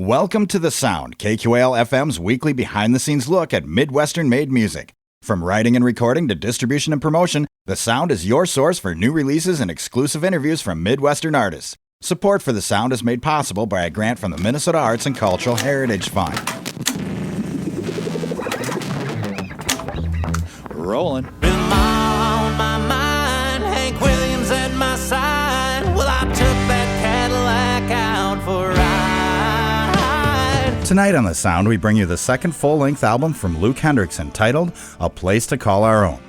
Welcome to The Sound, KQAL-FM's weekly behind-the-scenes look at Midwestern-made music. From writing and recording to distribution and promotion, The Sound is your source for new releases and exclusive interviews from Midwestern artists. Support for The Sound is made possible by a grant from the Minnesota Arts and Cultural Heritage Fund. Rolling. Been on my mind, Hank Williams at my side. Well, I took that Cadillac out for a ride. Tonight on The Sound, we bring you the second full-length album from Luke Hendrickson, titled A Place to Call Our Own.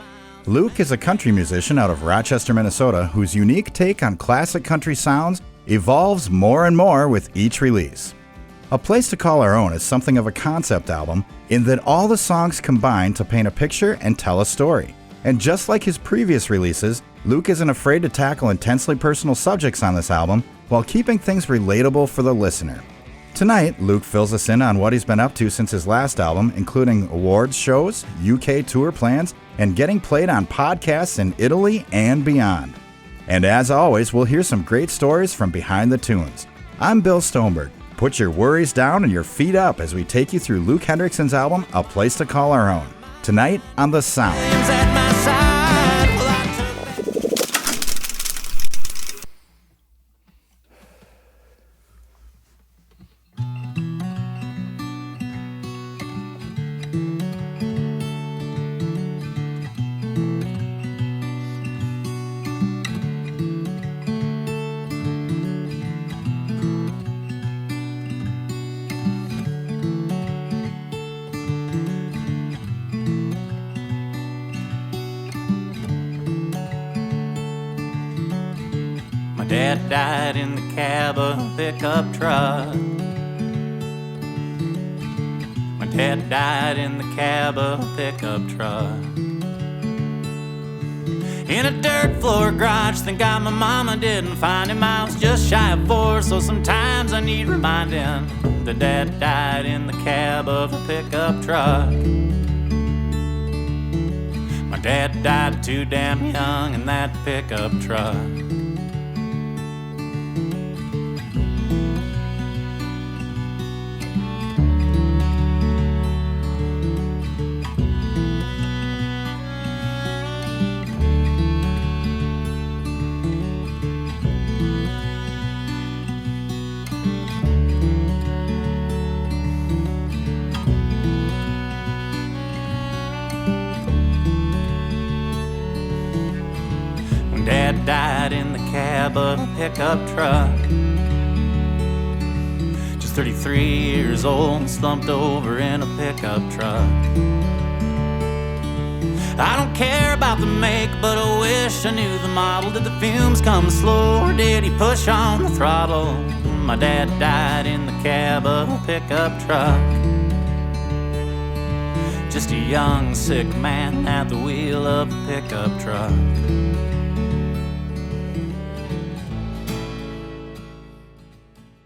Luke is a country musician out of Rochester, Minnesota, whose unique take on classic country sounds evolves more and more with each release. A Place to Call Our Own is something of a concept album in that all the songs combine to paint a picture and tell a story. And just like his previous releases, Luke isn't afraid to tackle intensely personal subjects on this album while keeping things relatable for the listener. Tonight, Luke fills us in on what he's been up to since his last album, including awards shows, UK tour plans, and getting played on podcasts in Italy and beyond. And as always, we'll hear some great stories from behind the tunes. I'm Bill Stoneberg. Put your worries down and your feet up as we take you through Luke Hendrickson's album, A Place to Call Our Own. Tonight on The Sound. My dad died in the cab of a pickup truck. My dad died in the cab of a pickup truck. In a dirt floor garage, thank God my mama didn't find him. I was just shy of 4, so sometimes I need reminding that Dad died in the cab of a pickup truck. My dad died too damn young in that pickup truck. Dad died in the cab of a pickup truck. Just 33 years old and slumped over in a pickup truck. I don't care about the make, but I wish I knew the model. Did the fumes come slow or did he push on the throttle? My dad died in the cab of a pickup truck. Just a young, sick man at the wheel of a pickup truck.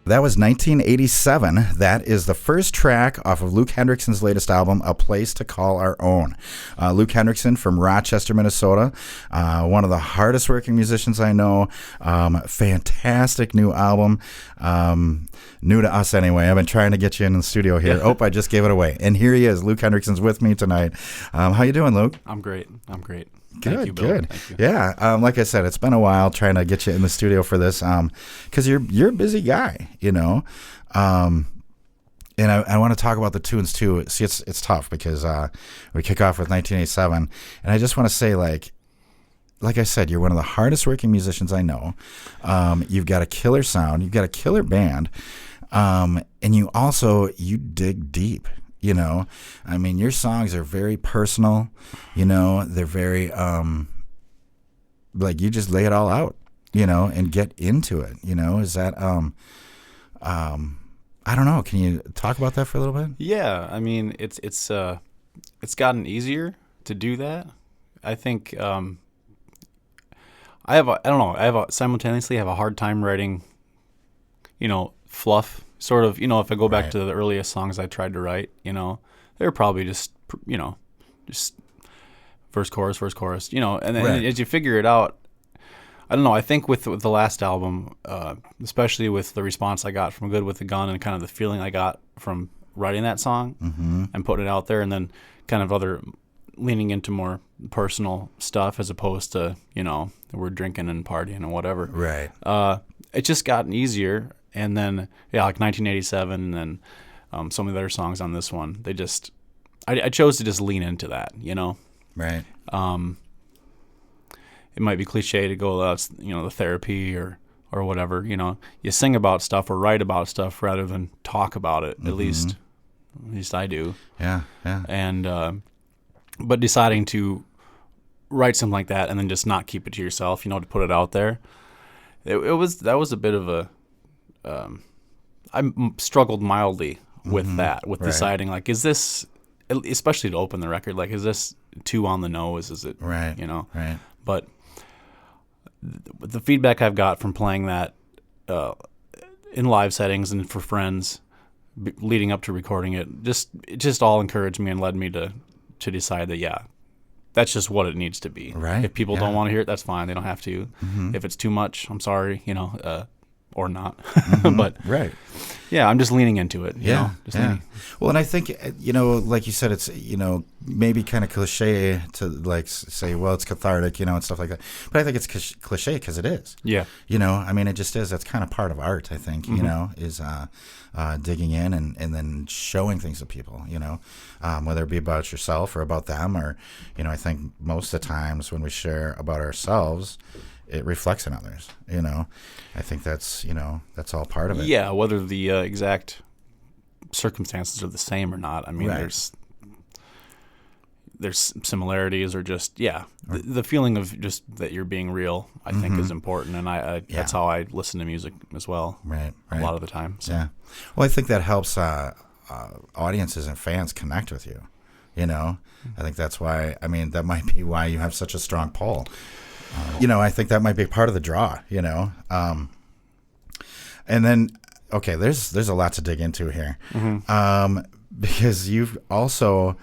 That was 1987. That is the first track off of Luke Hendrickson's latest album, A Place to Call Our Own. Luke Hendrickson from Rochester, Minnesota, one of the hardest working musicians I know. Fantastic new album. New to us anyway. I've been trying to get you in the studio here. Oh, I just gave it away. And here he is. Luke Hendrickson's with me tonight. How you doing, Luke? I'm great. Good, Thank you, Bill. good. Thank you. Yeah, like I said, it's been a while trying to get you in the studio for this, because you're a busy guy, you know. And I want to talk about the tunes too. See, it's tough because we kick off with 1987, and I just want to say, like I said, you're one of the hardest working musicians I know. You've got a killer sound, you've got a killer band, and you dig deep. You know, I mean, your songs are very personal, you know, they're very, like you just lay it all out, you know, and get into it, you know, is that, I don't know. Can you talk about that for a little bit? Yeah. I mean, it's gotten easier to do that. I think, simultaneously have a hard time writing, you know, fluff. Sort of, you know, if I go back to the earliest songs I tried to write, you know, they're probably just, you know, just verse, chorus, you know, and then as you figure it out, I don't know. I think with the last album, especially with the response I got from Good with the Gun and kind of the feeling I got from writing that song and putting it out there, and then kind of leaning into more personal stuff as opposed to, we're drinking and partying and whatever. Right. It just gotten easier. And then, like 1987 and then some of the other songs on this one, I chose to just lean into that, Right. It might be cliche to go, that's, the therapy or whatever, you sing about stuff or write about stuff rather than talk about it. At least I do. Yeah. Yeah. And, but deciding to write something like that and then just not keep it to yourself, to put it out there, that was a bit of a, I struggled mildly with that, with deciding, like, is this, especially to open the record, like, is this too on the nose? Is it, right? Right. But the feedback I've got from playing that in live settings and for friends leading up to recording it just all encouraged me and led me to decide that, that's just what it needs to be. Right. If people don't want to hear it, that's fine. They don't have to. If it's too much, I'm sorry, or not. But right. Yeah, I'm just leaning into it. Leaning. Well, and I think, like you said, it's, maybe kind of cliche to like say, well, it's cathartic, and stuff like that. But I think it's cliche because it is. Yeah. I mean, it just is. That's kind of part of art, I think, is digging in and then showing things to people, whether it be about yourself or about them or, I think most of the times when we share about ourselves, it reflects in others, I think that's, that's all part of it. Yeah, whether the exact circumstances are the same or not. I mean, right. there's similarities or just, the feeling of just that you're being real, I think is important. And I that's how I listen to music as well. Right. A lot of the time. So. Yeah. Well, I think that helps audiences and fans connect with you, I think that's why, that might be why you have such a strong pull. I think that might be part of the draw, and then, okay, there's a lot to dig into here, because you've also,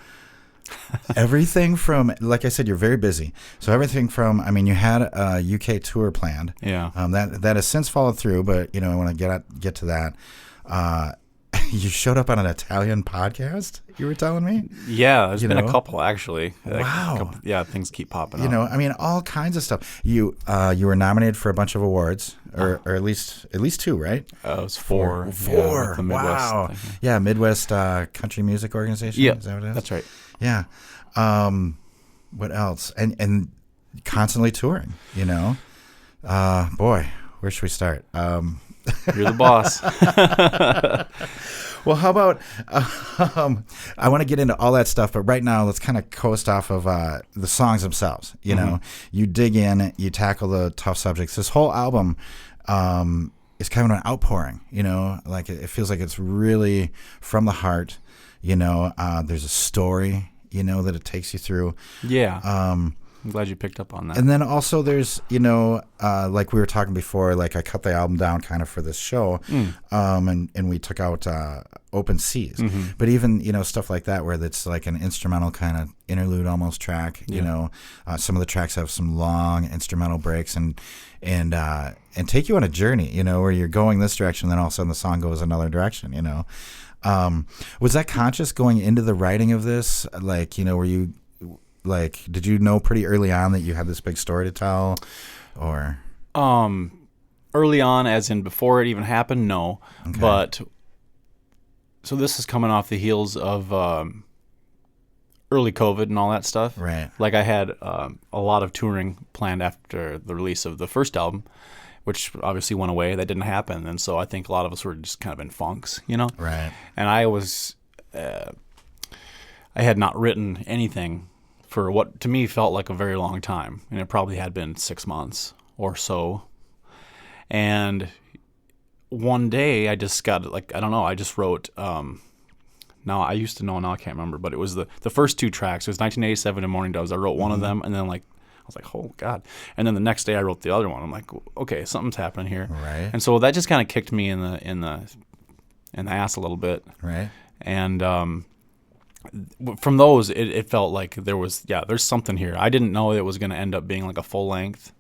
everything from, like I said, you're very busy. So everything from, you had a UK tour planned. Yeah. That has since followed through, but, I want to get to that. You showed up on an Italian podcast, you were telling me? Yeah, there's been a couple, actually. Wow. Things keep popping up. All kinds of stuff. You were nominated for a bunch of awards, or at least two, right? It was four. Four. Yeah, the Midwest wow. thing. Yeah, Midwest Country Music Organization. Yeah, is that what it is? That's right. Yeah. What else? And constantly touring, boy, where should we start? You're the boss. Well, how about, I want to get into all that stuff, but right now let's kind of coast off of the songs themselves. You dig in, you tackle the tough subjects. This whole album is kind of an outpouring, like it feels like it's really from the heart. There's a story, that it takes you through. Yeah. I'm glad you picked up on that. And then also there's, like we were talking before, like I cut the album down kind of for this show, and we took out Open Seas. But even, stuff like that where it's like an instrumental kind of interlude almost track, some of the tracks have some long instrumental breaks and take you on a journey, where you're going this direction, then all of a sudden the song goes another direction, Was that conscious going into the writing of this? Like, were you... Like, did you know pretty early on that you had this big story to tell, or? Early on, as in before it even happened, no. Okay. But so this is coming off the heels of early COVID and all that stuff. Right. Like I had a lot of touring planned after the release of the first album, which obviously went away. That didn't happen, and so I think a lot of us were just kind of in funks, Right. And I was, I had not written anything for what to me felt like a very long time, and it probably had been 6 months or so. And one day I just got I just wrote, now I used to know, now I can't remember, but it was the first two tracks. It was 1987 and Morning Doves. I wrote one of them, and then I was like, oh God. And then the next day I wrote the other one. I'm like, okay, something's happening here. Right. And so that just kind of kicked me in the ass a little bit. Right. And from those, it felt like there's something here. I didn't know it was going to end up being like a full-length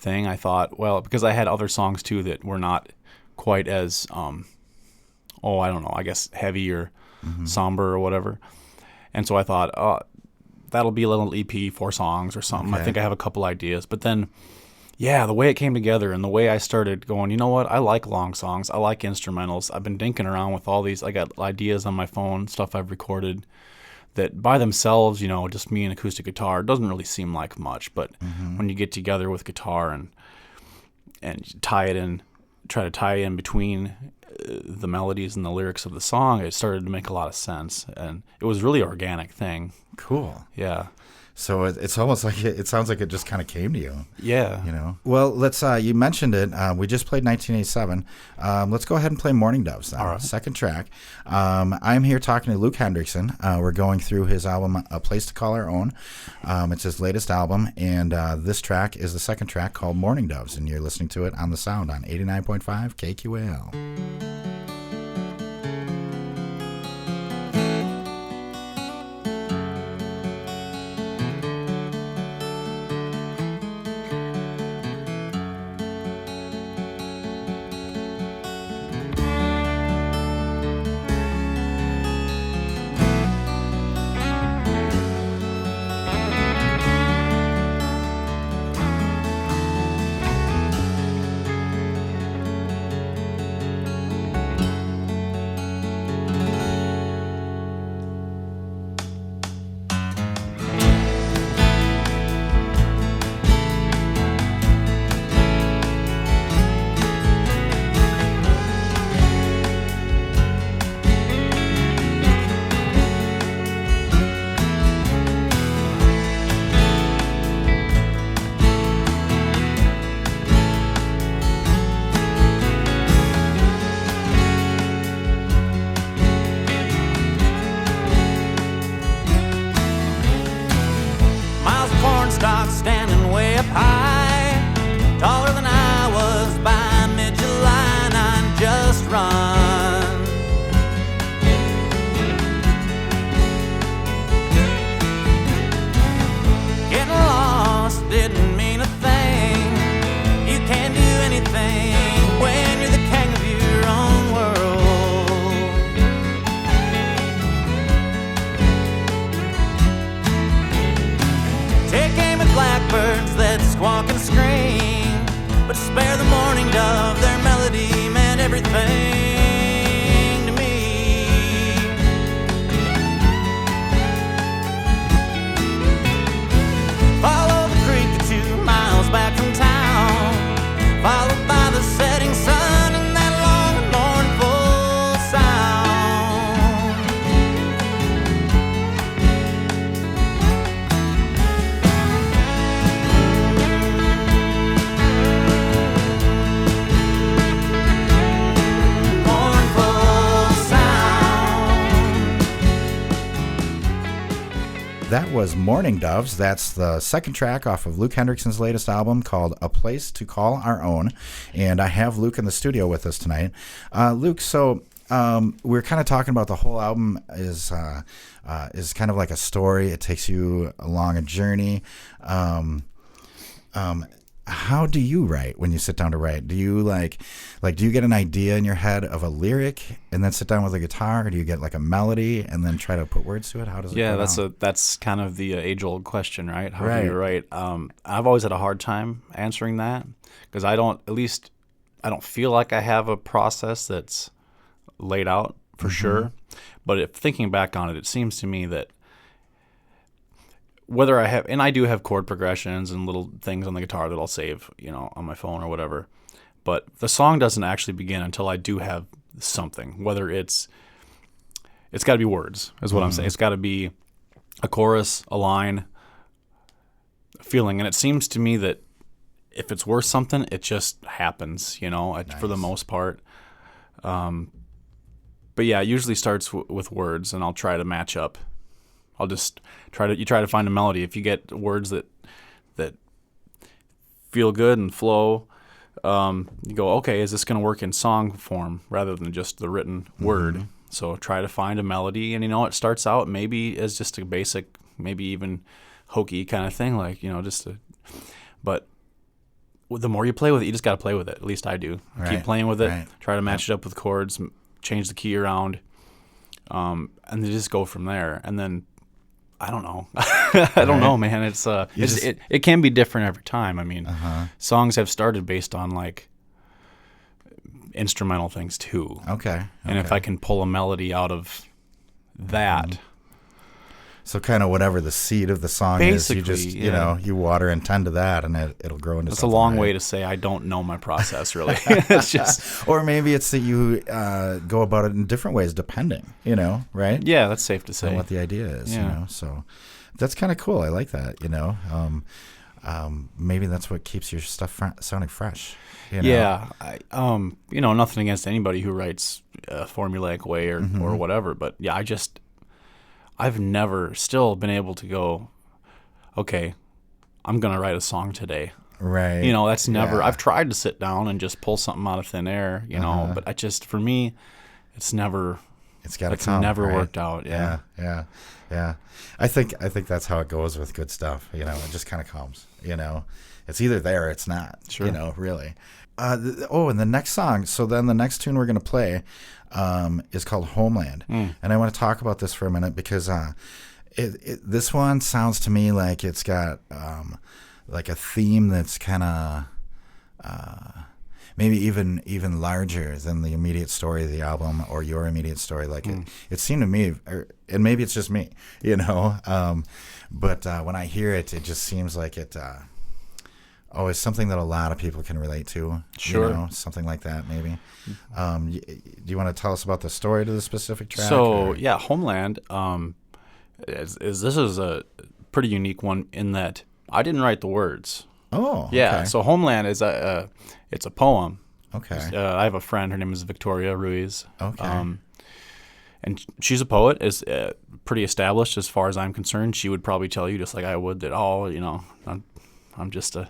thing, I thought, well, because I had other songs too that were not quite as, I don't know, I guess heavy or somber or whatever. And so I thought, oh, that'll be a little EP, 4 songs or something. Okay. I think I have a couple ideas. But then, yeah, the way it came together and the way I started going, you know what, I like long songs. I like instrumentals. I've been dinking around with all these. I got ideas on my phone, stuff I've recorded that by themselves, you know, just me and acoustic guitar doesn't really seem like much. But when you get together with guitar and tie it in, try to tie in between the melodies and the lyrics of the song, it started to make a lot of sense. And it was really organic thing. Cool. Yeah. So it's almost like it sounds like it just kind of came to you. Yeah. You know. Well, let's. You mentioned it. We just played 1987. Let's go ahead and play Morning Doves then. All right. Second track. I'm here talking to Luke Hendrickson. We're going through his album, A Place to Call Our Own. It's his latest album, and this track is the second track called Morning Doves, and you're listening to it on The Sound on 89.5 KQAL. Standing way up high, taller than I was by mid-July, and I just run. Getting lost didn't mean a thing. You can't do anything when you're the king of your own world. Take aim at blackbirds that squawk and scream, but spare the morning dove, their melody meant everything to me. Follow the creek 2 miles back from town, followed by the setting sun and that long and mournful sound. That was Morning Doves. That's the second track off of Luke Hendrickson's latest album called A Place to Call Our Own. And I have Luke in the studio with us tonight. Luke, so we're kind of talking about the whole album is kind of like a story. It takes you along a journey. How do you write when you sit down to write? Do you do you get an idea in your head of a lyric and then sit down with a guitar, or do you get like a melody and then try to put words to it? How does it go down? That's kind of the age-old question, right? How Right. do you write? I've always had a hard time answering that because I don't feel like I have a process that's laid out for sure. But if thinking back on it, it seems to me that whether I have, and I do have chord progressions and little things on the guitar that I'll save, on my phone or whatever. But the song doesn't actually begin until I do have something, whether it's got to be words, is what I'm saying. It's got to be a chorus, a line, a feeling. And it seems to me that if it's worth something, it just happens, for the most part. But yeah, it usually starts with words, and I'll try to match up. I'll just try to find a melody. If you get words that feel good and flow, you go, okay, is this going to work in song form rather than just the written word? So try to find a melody, and it starts out maybe as just a basic, maybe even hokey kind of thing, but the more you play with it, you just got to play with it. At least I do. Right, Keep playing with it. right. Try to match it up with chords. Change the key around, and then just go from there. And then I don't know. I don't know, man. It can be different every time. I mean, songs have started based on like instrumental things too. Okay. And if I can pull a melody out of that. So kind of whatever the seed of the song Basically, is, you just, yeah. you water and tend to that, and it'll grow into That's a something. long right? way to say I don't know my process, really. It's just... Or maybe it's that you go about it in different ways, depending, right? Yeah, that's safe to say. And what the idea is, Yeah. So that's kind of cool. I like that, maybe that's what keeps your stuff sounding fresh. Yeah, nothing against anybody who writes a formulaic way or whatever, but yeah, I've never still been able to go, okay, I'm going to write a song today. Right. That's never, Yeah. I've tried to sit down and just pull something out of thin air, but for me, it's never, It's got to it's come. never right? worked out. Yeah. Yeah. I think that's how it goes with good stuff. It just kind of comes. It's either there or it's not. Sure. Really. And the next song. So then the next tune we're going to play is called Homeland, and I want to talk about this for a minute because this one sounds to me like it's got like a theme that's kind of maybe even larger than the immediate story of the album or your immediate story. Like it seemed to me, and maybe it's just me, but when I hear it, it just seems like it. It's something that a lot of people can relate to. Sure. Something like that, maybe. Do you want to tell us about the story to the specific track? So, yeah, Homeland this is a pretty unique one in that I didn't write the words. Oh, Yeah, okay. so Homeland is it's a poem. Okay. I have a friend, her name is Victoria Ruiz. Okay. And she's a poet, is pretty established as far as I'm concerned. She would probably tell you, just like I would, that, I'm just a,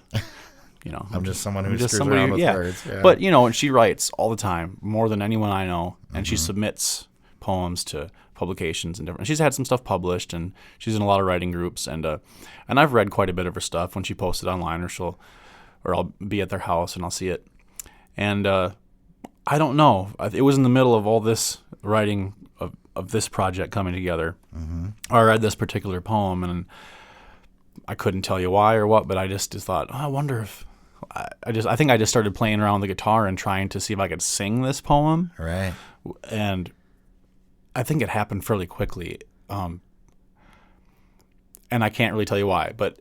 I'm just someone who I'm just screws somebody around who- with yeah. words. Yeah. But, and she writes all the time, more than anyone I know, and she submits poems to publications and different. She's had some stuff published, and she's in a lot of writing groups, and I've read quite a bit of her stuff when she posts it online, or I'll be at their house and I'll see it. And I don't know. It was in the middle of all this writing of this project coming together. I read this particular poem, and I couldn't tell you why or what, but I just thought, I wonder if I think I just started playing around with the guitar and trying to see if I could sing this poem. Right. And I think it happened fairly quickly. And I can't really tell you why, but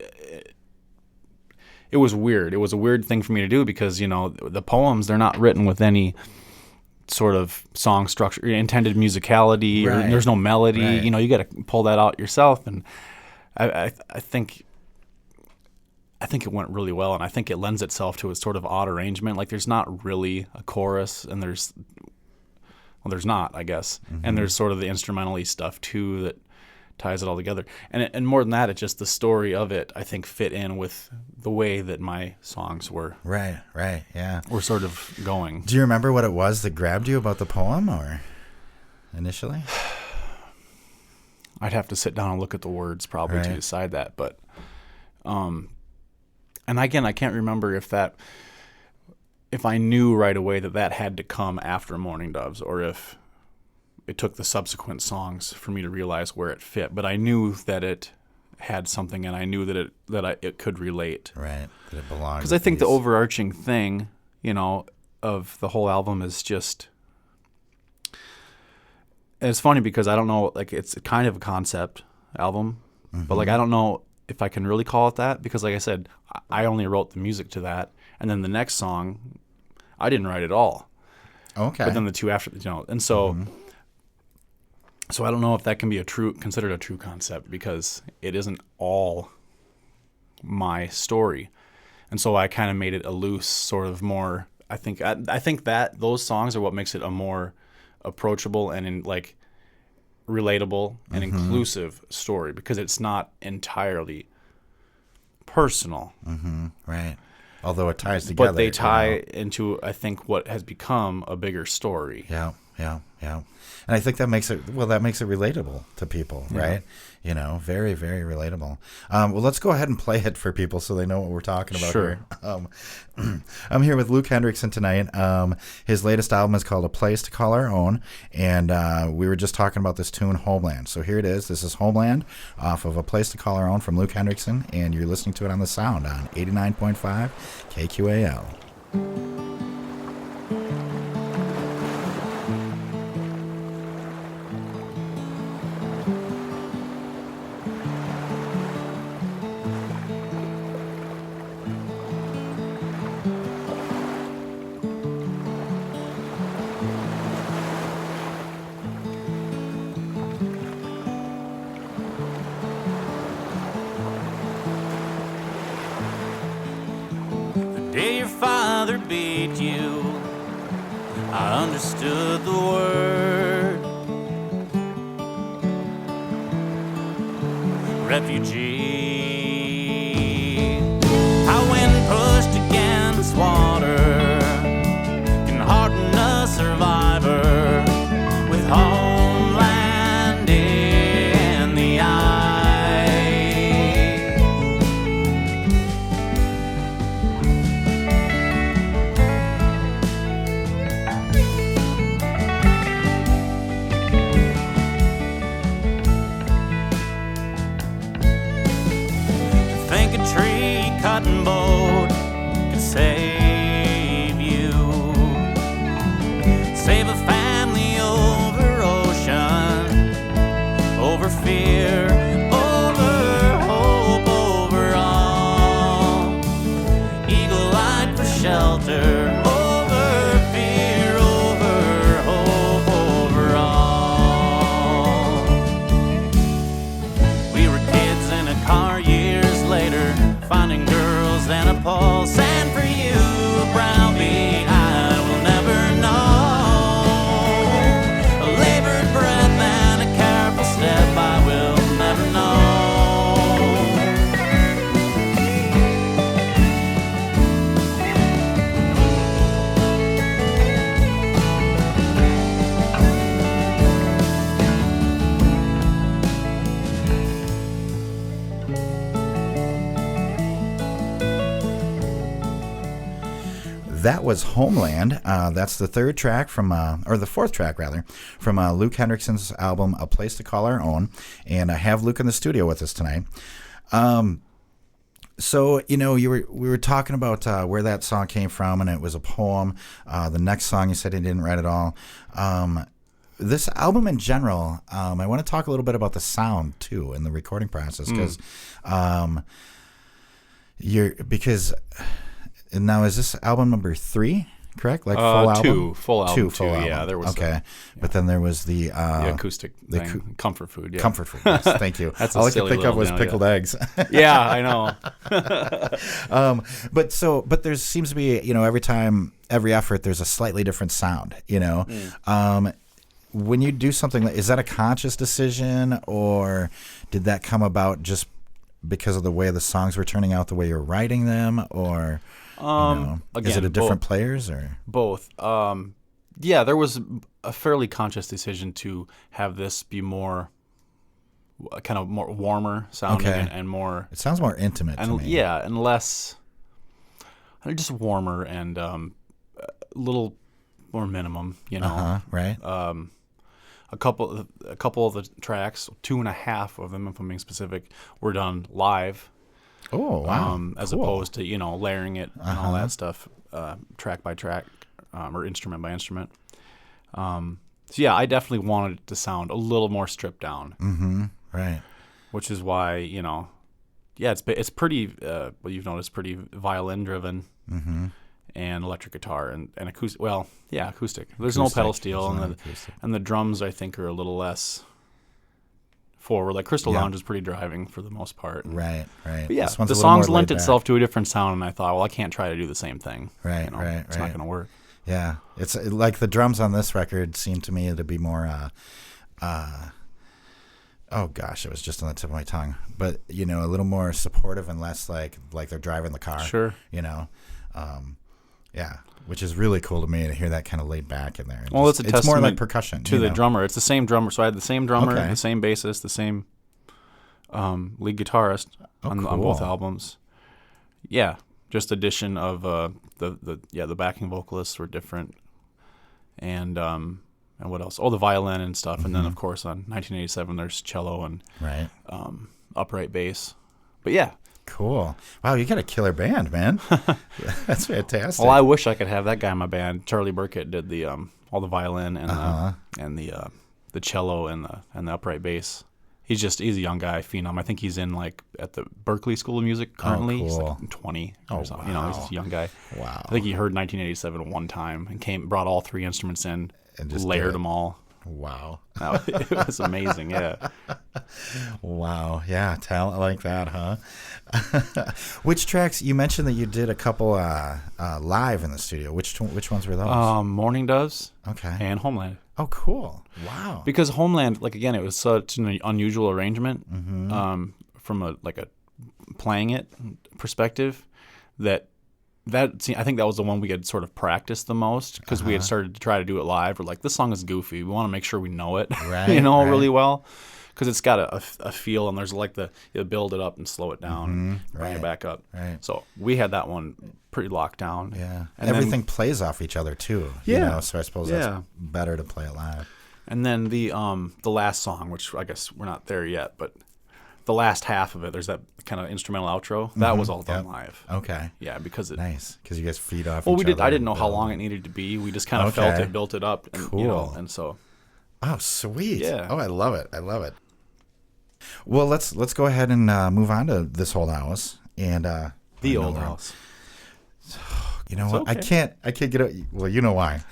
it was weird. It was a weird thing for me to do because, the poems, they're not written with any sort of song structure, intended musicality, Right. or there's no melody. Right. You got to pull that out yourself. And I think it went really well, and I think it lends itself to a sort of odd arrangement. Like there's not really a chorus, and there's not, I guess. And there's sort of the instrumental-y stuff too that ties it all together. And more than that, it's just the story of it, I think, fit in with the way that my songs were Right. Yeah. sort of going. Do you remember what it was that grabbed you about the poem, or initially? I'd have to sit down and look at the words probably to Right. decide that. But, and again, I can't remember if I knew right away that had to come after Morning Doves, or if it took the subsequent songs for me to realize where it fit. But I knew that it had something, and I knew that it could relate. Right. That it belonged. Because I think the overarching thing, of the whole album is just. And it's funny because I don't know, like it's kind of a concept album, but like I don't know if I can really call it that because, like I said, I only wrote the music to that, and then the next song, I didn't write at all. Okay. But then the two after, and so, so I don't know if that can be considered a true concept because it isn't all my story, and so I kind of made it a loose sort of more. I think that those songs are what makes it a more approachable and relatable and inclusive story because it's not entirely personal. Right. Although it ties together. But they tie into, I think, what has become a bigger story. Yeah. yeah. And I think that makes it relatable to people, right? You know, very, very relatable. Well, let's go ahead and play it for people so they know what we're talking about Sure. here. I'm here with Luke Hendrickson tonight. His latest album is called A Place to Call Our Own, and we were just talking about this tune, Homeland. So here it is. This is Homeland off of A Place to Call Our Own from Luke Hendrickson, and you're listening to it on The Sound on 89.5 KQAL. Day your father beat you, I understood the word. Refugee, how when pushed against water can harden a survivor with homeland in the eye. Think a tree cutting boat could save you, save a family over ocean, over fear, over hope, over all, eagle-eyed for shelter, over fear, over hope, over all. We were kids in a car years later, finding girls and a pulse, and for you, browbeat, I will never know. A labored breath and a careful step, I will never know. That was Homeland. That's the third track from, or the fourth track rather, from Luke Hendrickson's album A Place to Call Our Own. And I have Luke in the studio with us tonight. So, you know, we were talking about where that song came from, and it was a poem. The next song you said he didn't write at all. This album in general, I want to talk a little bit about the sound too in the recording process, because now is this album number 3, correct? Like full album? Full album. Full album. Yeah, there was okay. But then there was the acoustic thing, comfort food. Yeah. Comfort food. Yes, thank you. That's all I could think of was pickled eggs. Yeah, I know. But there seems to be, you know, every effort, there's a slightly different sound. You know, when you do something, is that a conscious decision, or did that come about just because of the way the songs were turning out, the way you're writing them, or again, is it a different players or both? Yeah, there was a fairly conscious decision to have this be more kind of more warmer sounding and more. It sounds more intimate to me. Yeah, and less, just warmer and a little more minimum. You know, right. A couple of the tracks, 2.5 of them, if I'm being specific, were done live. Oh, wow. As cool. opposed to, you know, layering it and all that stuff, track by track, or instrument by instrument. So yeah, I definitely wanted it to sound a little more stripped down. Mm-hmm. Right. Which is why, you know, yeah, it's pretty. Well, you've noticed pretty violin driven. Mm-hmm. And electric guitar and acoustic. Well, yeah, acoustic. There's no pedal steel, and the drums I think are a little less forward. Like Crystal Lounge is pretty driving for the most part. Right. But yeah, the songs lent itself to a different sound, and I thought, well, I can't try to do the same thing. Right, you know, right. It's not going to work. Yeah, it's like the drums on this record seem to me to be more. Oh gosh, it was just on the tip of my tongue. But you know, a little more supportive and less like they're driving the car. Sure. You know. Yeah, which is really cool to me to hear that kind of laid back in there. Well, it's a testament more like percussion to the drummer. It's the same drummer. So I had the same drummer, Okay. the same bassist, the same lead guitarist on both cool. albums. Yeah, just addition of the backing vocalists were different, and what else? Oh, the violin and stuff, and then of course on 1987 there's cello and Right. upright bass. But yeah. Cool. Wow, you got a killer band, man. That's fantastic. Well, I wish I could have that guy in my band. Charlie Burkett did the all the violin and the cello and the upright bass. He's a young guy, phenom. I think he's in at the Berklee School of Music currently. cool. He's like 20 or something. You know, he's just a young guy. Wow. I think he heard 1987 one time and brought all three instruments in And just layered did it. them all. Wow. It was amazing. Yeah. Wow. Yeah, talent like that, huh? Which tracks, you mentioned that you did a couple live in the studio. Which ones were those? Morning Doves. Okay. And Homeland. Oh, cool. Wow. Because Homeland, again, it was such an unusual arrangement from a playing it perspective that I think that was the one we had sort of practiced the most because we had started to try to do it live. We're like, this song is goofy. We want to make sure we know it, Right, really well, because it's got a feel and there's you build it up and slow it down, bring it back up. Right. So we had that one pretty locked down. Yeah. And everything plays off each other too. Yeah. You know, so I suppose that's better to play it live. And then the last song, which I guess we're not there yet, but the last half of it, there's that kind of instrumental outro. That was all done live. Okay. Yeah, because Nice, because you guys feed off. Well, each we did. other I didn't know and how build. long it needed to be. We just kind of felt it, built it up, and, Cool. and so. Oh, sweet. Yeah. Oh, I love it. I love it. Well, let's go ahead and move on to This Old House and The Old House. You know what? okay. I can't get it. Well, you know why?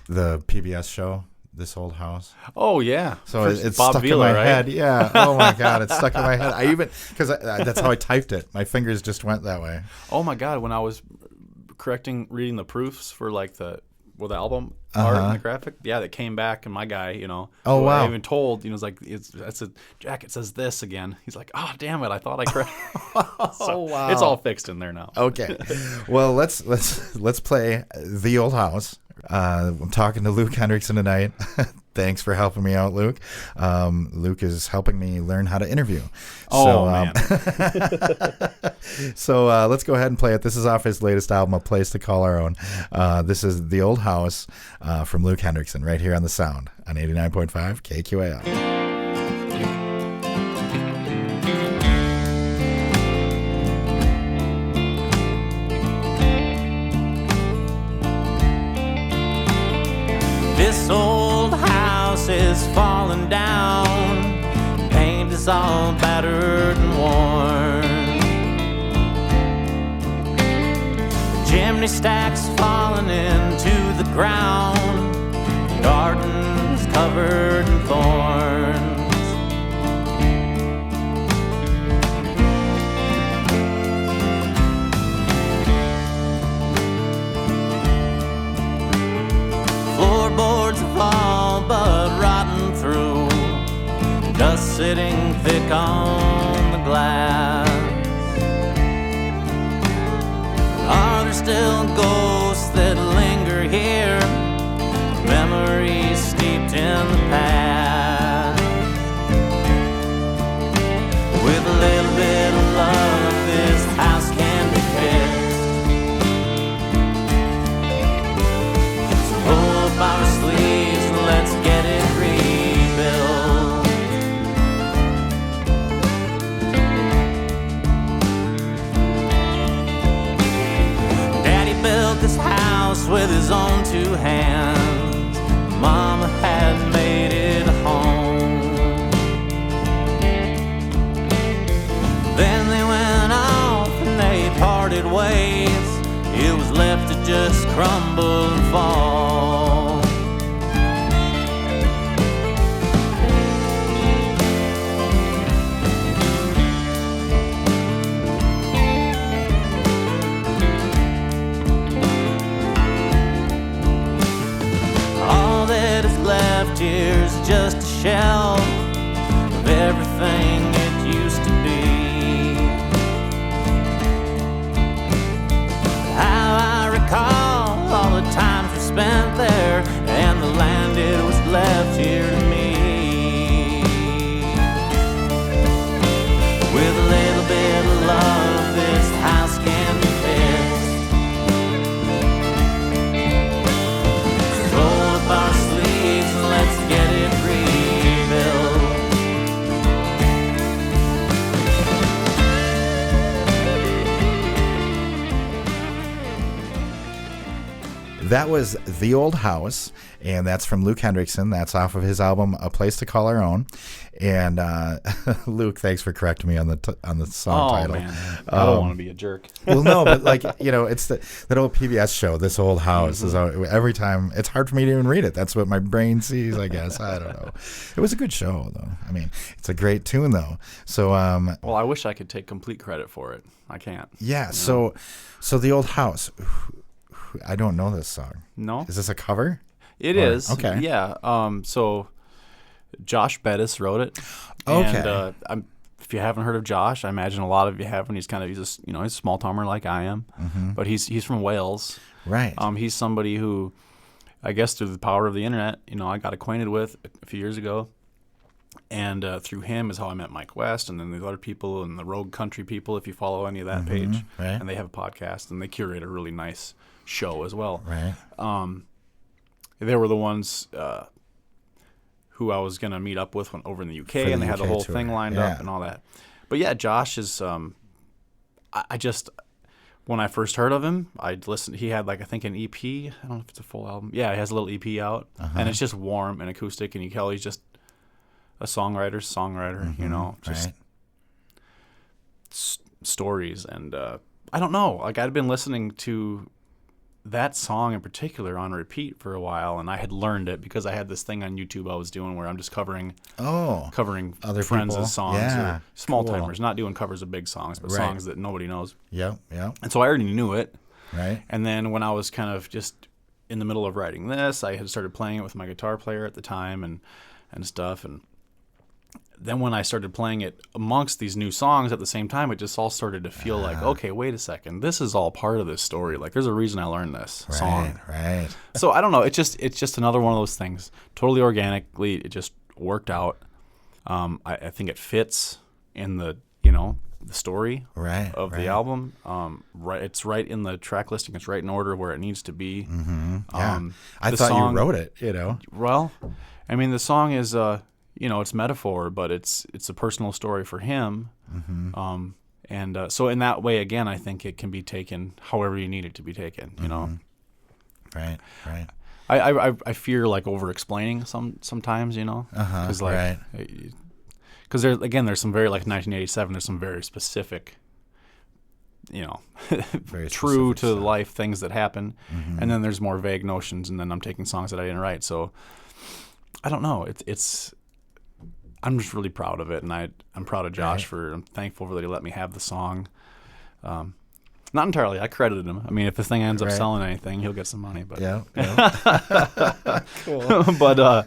The PBS show, This Old House. Oh yeah. So First, it's Bob stuck Vila, in my right? head. Yeah. Oh my God, it's stuck in my head. I even because that's how I typed it. My fingers just went that way. Oh my God! When I was reading the proofs for the album art and the graphic, that came back, and my guy, Oh, who wow. I even told, was like, that's a Jack. It says this again. He's like, oh damn it! I thought I corrected. Oh wow. It's all fixed in there now. Okay. Well, let's play The Old House. I'm talking to Luke Hendrickson tonight. Thanks for helping me out, Luke. Luke is helping me learn how to interview. Man. So let's go ahead and play it. This is off his latest album, A Place to Call Our Own. This is The Old House from Luke Hendrickson right here on The Sound on 89.5 KQAL. This old house is falling down. Paint is all battered and worn. Chimney stacks falling into the ground. Gardens covered in thorns. Floorboards have all but rotten through. Dust sitting thick on the glass. Are there still ghosts that linger here? Memories steeped in the past. With a little bit of love, this house can be fixed. So roll up our sleeves and let's get it rebuilt. Daddy built this house with his own two hands. Mama had made it a home. Then they went off and they parted ways. It was left to just crumble and fall. All that is left here is just a shell of everything it used to be. How I recall That was The Old House, and that's from Luke Hendrickson. That's off of his album A Place to Call Our Own. And Luke, thanks for correcting me on the song title. Man. I don't want to be a jerk. Well, no, but it's that old PBS show, This Old House. Is every time it's hard for me to even read it. That's what my brain sees, I guess. I don't know. It was a good show, though. I mean, it's a great tune, though. So, well, I wish I could take complete credit for it. I can't. Yeah. So The Old House. I don't know this song. No. Is this a cover? It is. Okay. Yeah. So Josh Bettis wrote it. Okay. And if you haven't heard of Josh, I imagine a lot of you haven't. He's a small timer like I am, but he's from Wales. Right. He's somebody who, I guess through the power of the internet, I got acquainted with a few years ago, and through him is how I met Mike West, and then the other people and the Rogue Country people. If you follow any of that page, right. And they have a podcast and they curate a really nice show as well. Right. They were the ones who I was going to meet up with over in the UK, and they had the whole tour. thing lined up and all that. But yeah, Josh is, I just, when I first heard of him, I listened, he had I think an EP, I don't know if it's a full album. Yeah, he has a little EP out, and it's just warm and acoustic, and you can tell he's just a songwriter, just stories. And I don't know, I'd been listening to that song in particular on repeat for a while, and I had learned it because I had this thing on YouTube I was doing where I'm just covering other friends' people. songs or small timers, not doing covers of big songs, but songs that nobody knows. Yep. And so I already knew it. Right. And then when I was kind of just in the middle of writing this, I had started playing it with my guitar player at the time and stuff, and then when I started playing it amongst these new songs at the same time, it just all started to feel like, okay, wait a second, this is all part of this story. There's a reason I learned this song. Right. So I don't know. It's just another one of those things. Totally organically, it just worked out. I think it fits in the story of the album. It's right in the track listing. It's right in order where it needs to be. Mm-hmm. Yeah. I thought you wrote it. Well, I mean, the song is it's metaphor, but it's a personal story for him. Mm-hmm. And so in that way, again, I think it can be taken however you need it to be taken, Right. I fear over-explaining sometimes, because because there's some very 1987. There's some very specific, very true specific to stuff. life things that happen, and then there's more vague notions, and then I'm taking songs that I didn't write. So I don't know. I'm just really proud of it, and I'm proud of Josh I'm thankful that he let me have the song. Not entirely. I credited him. I mean, if this thing ends up selling anything, he'll get some money. But Yeah. Cool. But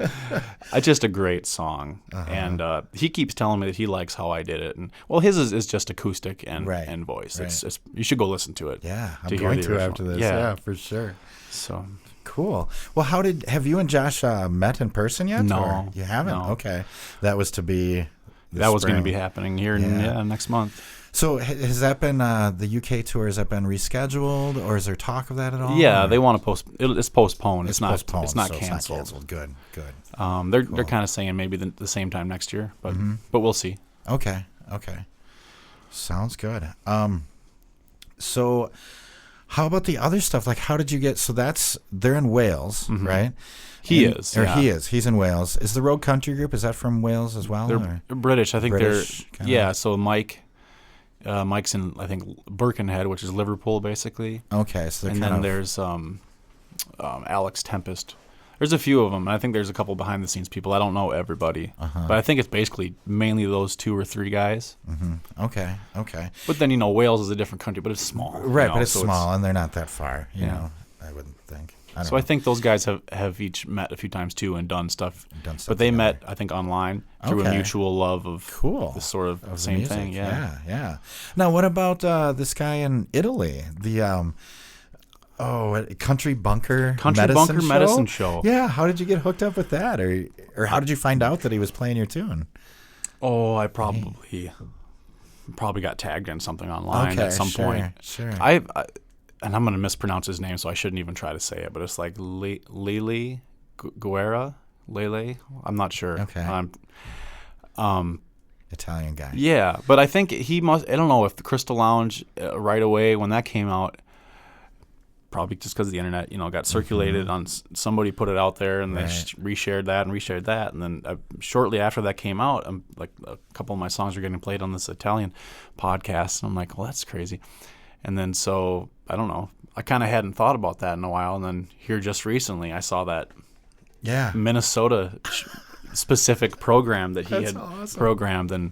it's just a great song, and he keeps telling me that he likes how I did it. And his is just acoustic and voice. Right. It's you should go listen to it. Yeah, I'm to hear going the to original. after this. Yeah. Yeah, for sure. So cool. Well, have you and Josh met in person yet? No, or you haven't. No. Okay, that was to be. Was going to be happening here next month. So has that been the UK tour? Has that been rescheduled, or is there talk of that at all? Yeah, or? They want to it's postponed. It's not postponed. It's not so canceled. It's not canceled. Good. They're kind of saying maybe the same time next year, but we'll see. Okay. Sounds good. So how about the other stuff? How did you get? So they're in Wales, right? He is. He's in Wales. Is the Rogue Country Group? Is that from Wales as well? They're British. I think British, they're. kinda? Yeah. So Mike's in I think Birkenhead, which is Liverpool, basically. Okay, so and then there's Alex Tempest. There's a few of them. And I think there's a couple behind the scenes people. I don't know everybody, but I think it's basically mainly those 2 or 3 guys. Mm-hmm. Okay. But then Wales is a different country, but it's small. Right, but it's small, and they're not that far. You know, I wouldn't think. I think those guys have each met a few times too and done stuff. But they met, I think, online through a mutual love of this sort of same music. thing. Yeah. Now, what about this guy in Italy? The Country Bunker Medicine Show? Yeah, how did you get hooked up with that? Or how did you find out that he was playing your tune? Oh, I probably got tagged in something online at some point. Sure. And I'm going to mispronounce his name, so I shouldn't even try to say it, but it's Lele Guerra? Lele? I'm not sure. Okay. Italian guy. Yeah, but I think he must, I don't know if the Crystal Lounge right away when that came out, probably just because the internet, got circulated on somebody put it out there, and they reshared that, and then shortly after that came out, like a couple of my songs were getting played on this Italian podcast, and I'm like, well, that's crazy. And then so I don't know, I kind of hadn't thought about that in a while, and then here just recently I saw that Minnesota specific program that he had programmed, and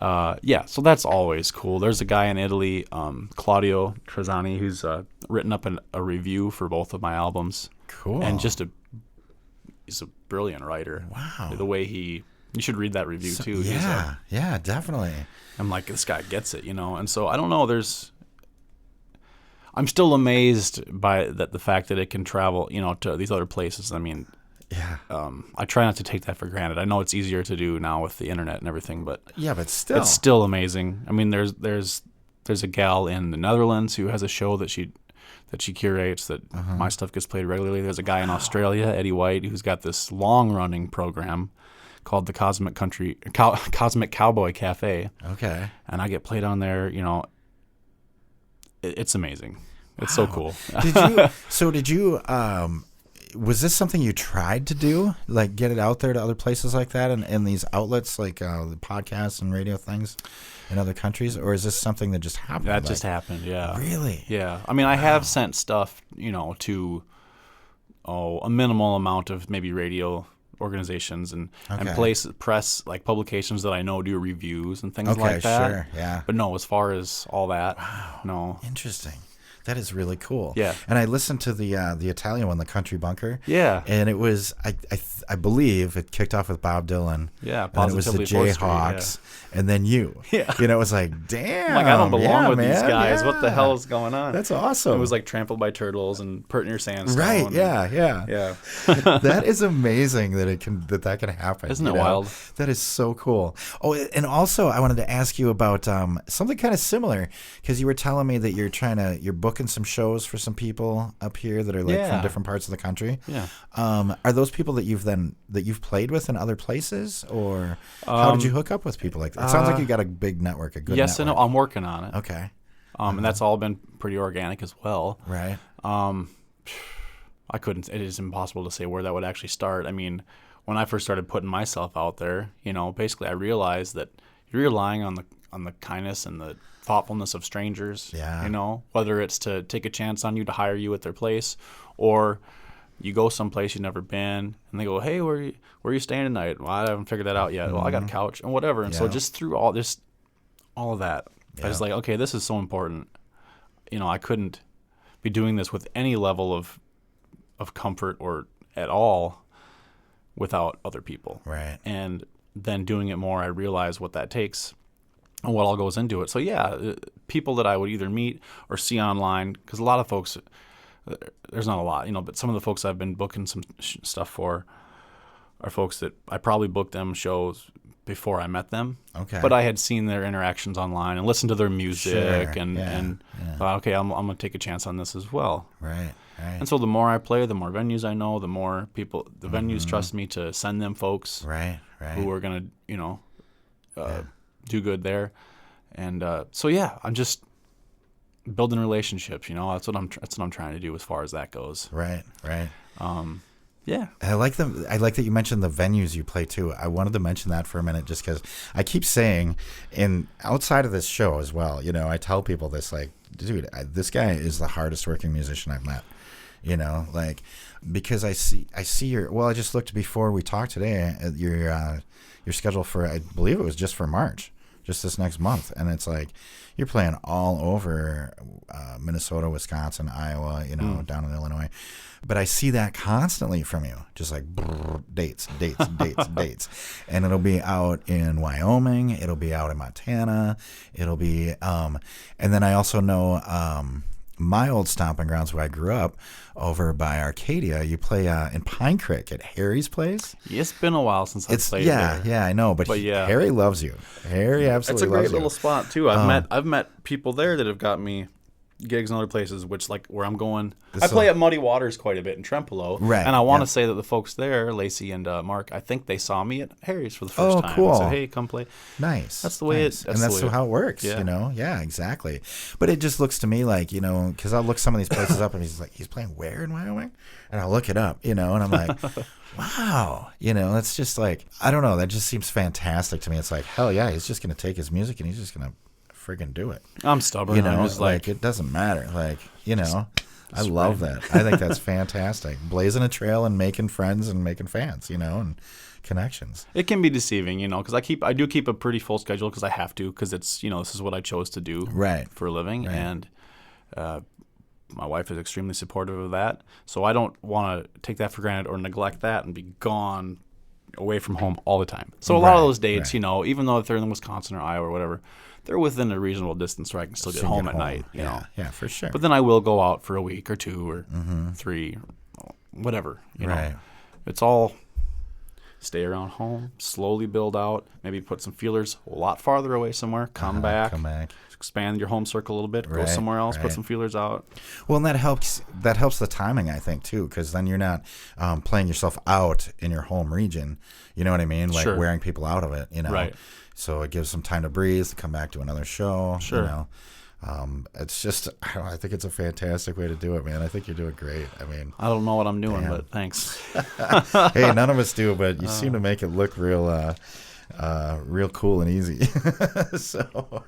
so that's always cool. There's a guy in Italy, Claudio Trezani, who's written up a review for both of my albums. Cool. And he's a brilliant writer. Wow. The way you should read that review too. Yeah, definitely. I'm like, this guy gets it, And so I don't know, I'm still amazed by the fact that it can travel, to these other places. I mean, I try not to take that for granted. I know it's easier to do now with the internet and everything, but still, it's still amazing. I mean, there's a gal in the Netherlands who has a show that she curates that my stuff gets played regularly. There's a guy in Australia, Eddie White, who's got this long running program called the Cosmic Cowboy Cafe. Okay, and I get played on there. It's amazing. It's so cool. Did you? Was this something you tried to do, like get it out there to other places like that, and these outlets like the podcasts and radio things in other countries, or is this something that just happened? That just happened, yeah. Really? Yeah. I mean, I have sent stuff, to a minimal amount of maybe radio organizations and press, like publications that I know do reviews and things like that. Sure, yeah. But no, as far as all that, no. Interesting. That is really cool. Yeah. And I listened to the Italian one, the Country Bunker. Yeah. And it was, I believe it kicked off with Bob Dylan. Yeah. And it was the Jayhawks. And then you. Yeah. It was like, damn. Like, I don't belong with these guys. Yeah. What the hell is going on? That's awesome. It was like Trampled by Turtles and Pert Near Sandstone. Right. Yeah. That is amazing that that can happen. Isn't it wild? That is so cool. Oh, and also I wanted to ask you about something kind of similar, because you were telling me that you're booking some shows for some people up here that are like from different parts of the country. Yeah. Are those people that you've played with in other places, or how did you hook up with people like that? It sounds like you got a big network, a good yes network. and no. I'm working on it. Okay. And that's all been pretty organic as well. Right. It is impossible to say where that would actually start. I mean, when I first started putting myself out there, basically I realized that you're relying on the kindness and the thoughtfulness of strangers. Yeah. Whether it's to take a chance on you to hire you at their place, or you go someplace you've never been and they go, hey, where are you staying tonight? Well, I haven't figured that out yet. Well, I got a couch and whatever. And so just through all of that, I was like, okay, this is so important. I couldn't be doing this with any level of comfort or at all without other people. Right. And then doing it more, I realized what that takes and what all goes into it. So people that I would either meet or see online, because a lot of folks, there's not a lot, but some of the folks I've been booking some stuff for are folks that I probably booked them shows before I met them. Okay. But I had seen their interactions online and listened to their music and thought, okay, I'm going to take a chance on this as well. Right. And so the more I play, the more venues I know, the more people, the venues trust me to send them folks who are going to, do good there. And I'm just building relationships. That's what I'm trying to do as far as that goes. Right. Yeah. I like that you mentioned the venues you play too. I wanted to mention that for a minute just because I keep saying, outside of this show as well, I tell people this, like, dude, this guy is the hardest working musician I've met. Because I see I just looked before we talked today at your schedule for, I believe it was just for March, just this next month. And it's like, you're playing all over Minnesota, Wisconsin, Iowa, down in Illinois. But I see that constantly from you, just like dates. And it'll be out in Wyoming. It'll be out in Montana. It'll be, and then I also know my old stomping grounds where I grew up over by Arcadia. You play in Pine Creek at Harry's place. It's been a while since I've played there. Yeah, I know. But Harry loves you. Harry absolutely loves you. It's a great little spot too. I've met people there that have got me gigs in other places, which like where I'm going. I play at Muddy Waters quite a bit in Trempealeau. Right. And I want to say that the folks there, Lacey and Mark, I think they saw me at Harry's for the first time. Cool. And said, hey, come play. Nice. That's the way nice. it. That's how it works. Yeah. You know. Yeah. Exactly. But it just looks to me like, you know, because I'll look some of these places up and he's playing where in Wyoming, and I'll look it up, you know, and I'm like, wow, you know, that's just like, I don't know, that just seems fantastic to me. It's like, hell yeah, he's just gonna take his music and he's just gonna friggin' do it. I'm stubborn. You know, I'm just like it doesn't matter. Like, you know, I love that. I think that's fantastic. Blazing a trail and making friends and making fans, you know, and connections. It can be deceiving, you know, because I do keep a pretty full schedule because I have to, because it's, you know, this is what I chose to do for a living, and my wife is extremely supportive of that. So I don't want to take that for granted or neglect that and be gone away from home all the time. So a lot of those dates, you know, even though if they're in Wisconsin or Iowa or whatever, they're within a reasonable distance where I can still get home at night, you know. Yeah, for sure. But then I will go out for a week or 2 or 3, whatever, you know. It's all stay around home, slowly build out, maybe put some feelers a lot farther away somewhere, come back, expand your home circle a little bit, go somewhere else, put some feelers out. Well, and that helps the timing, I think, too, because then you're not playing yourself out in your home region, you know what I mean, like wearing people out of it, you know. So it gives some time to breathe, to come back to another show, you know. It's just, I think it's a fantastic way to do it, man. I think you're doing great. I mean, I don't know what I'm doing, but thanks. Hey, none of us do, but you seem to make it look real cool and easy. So,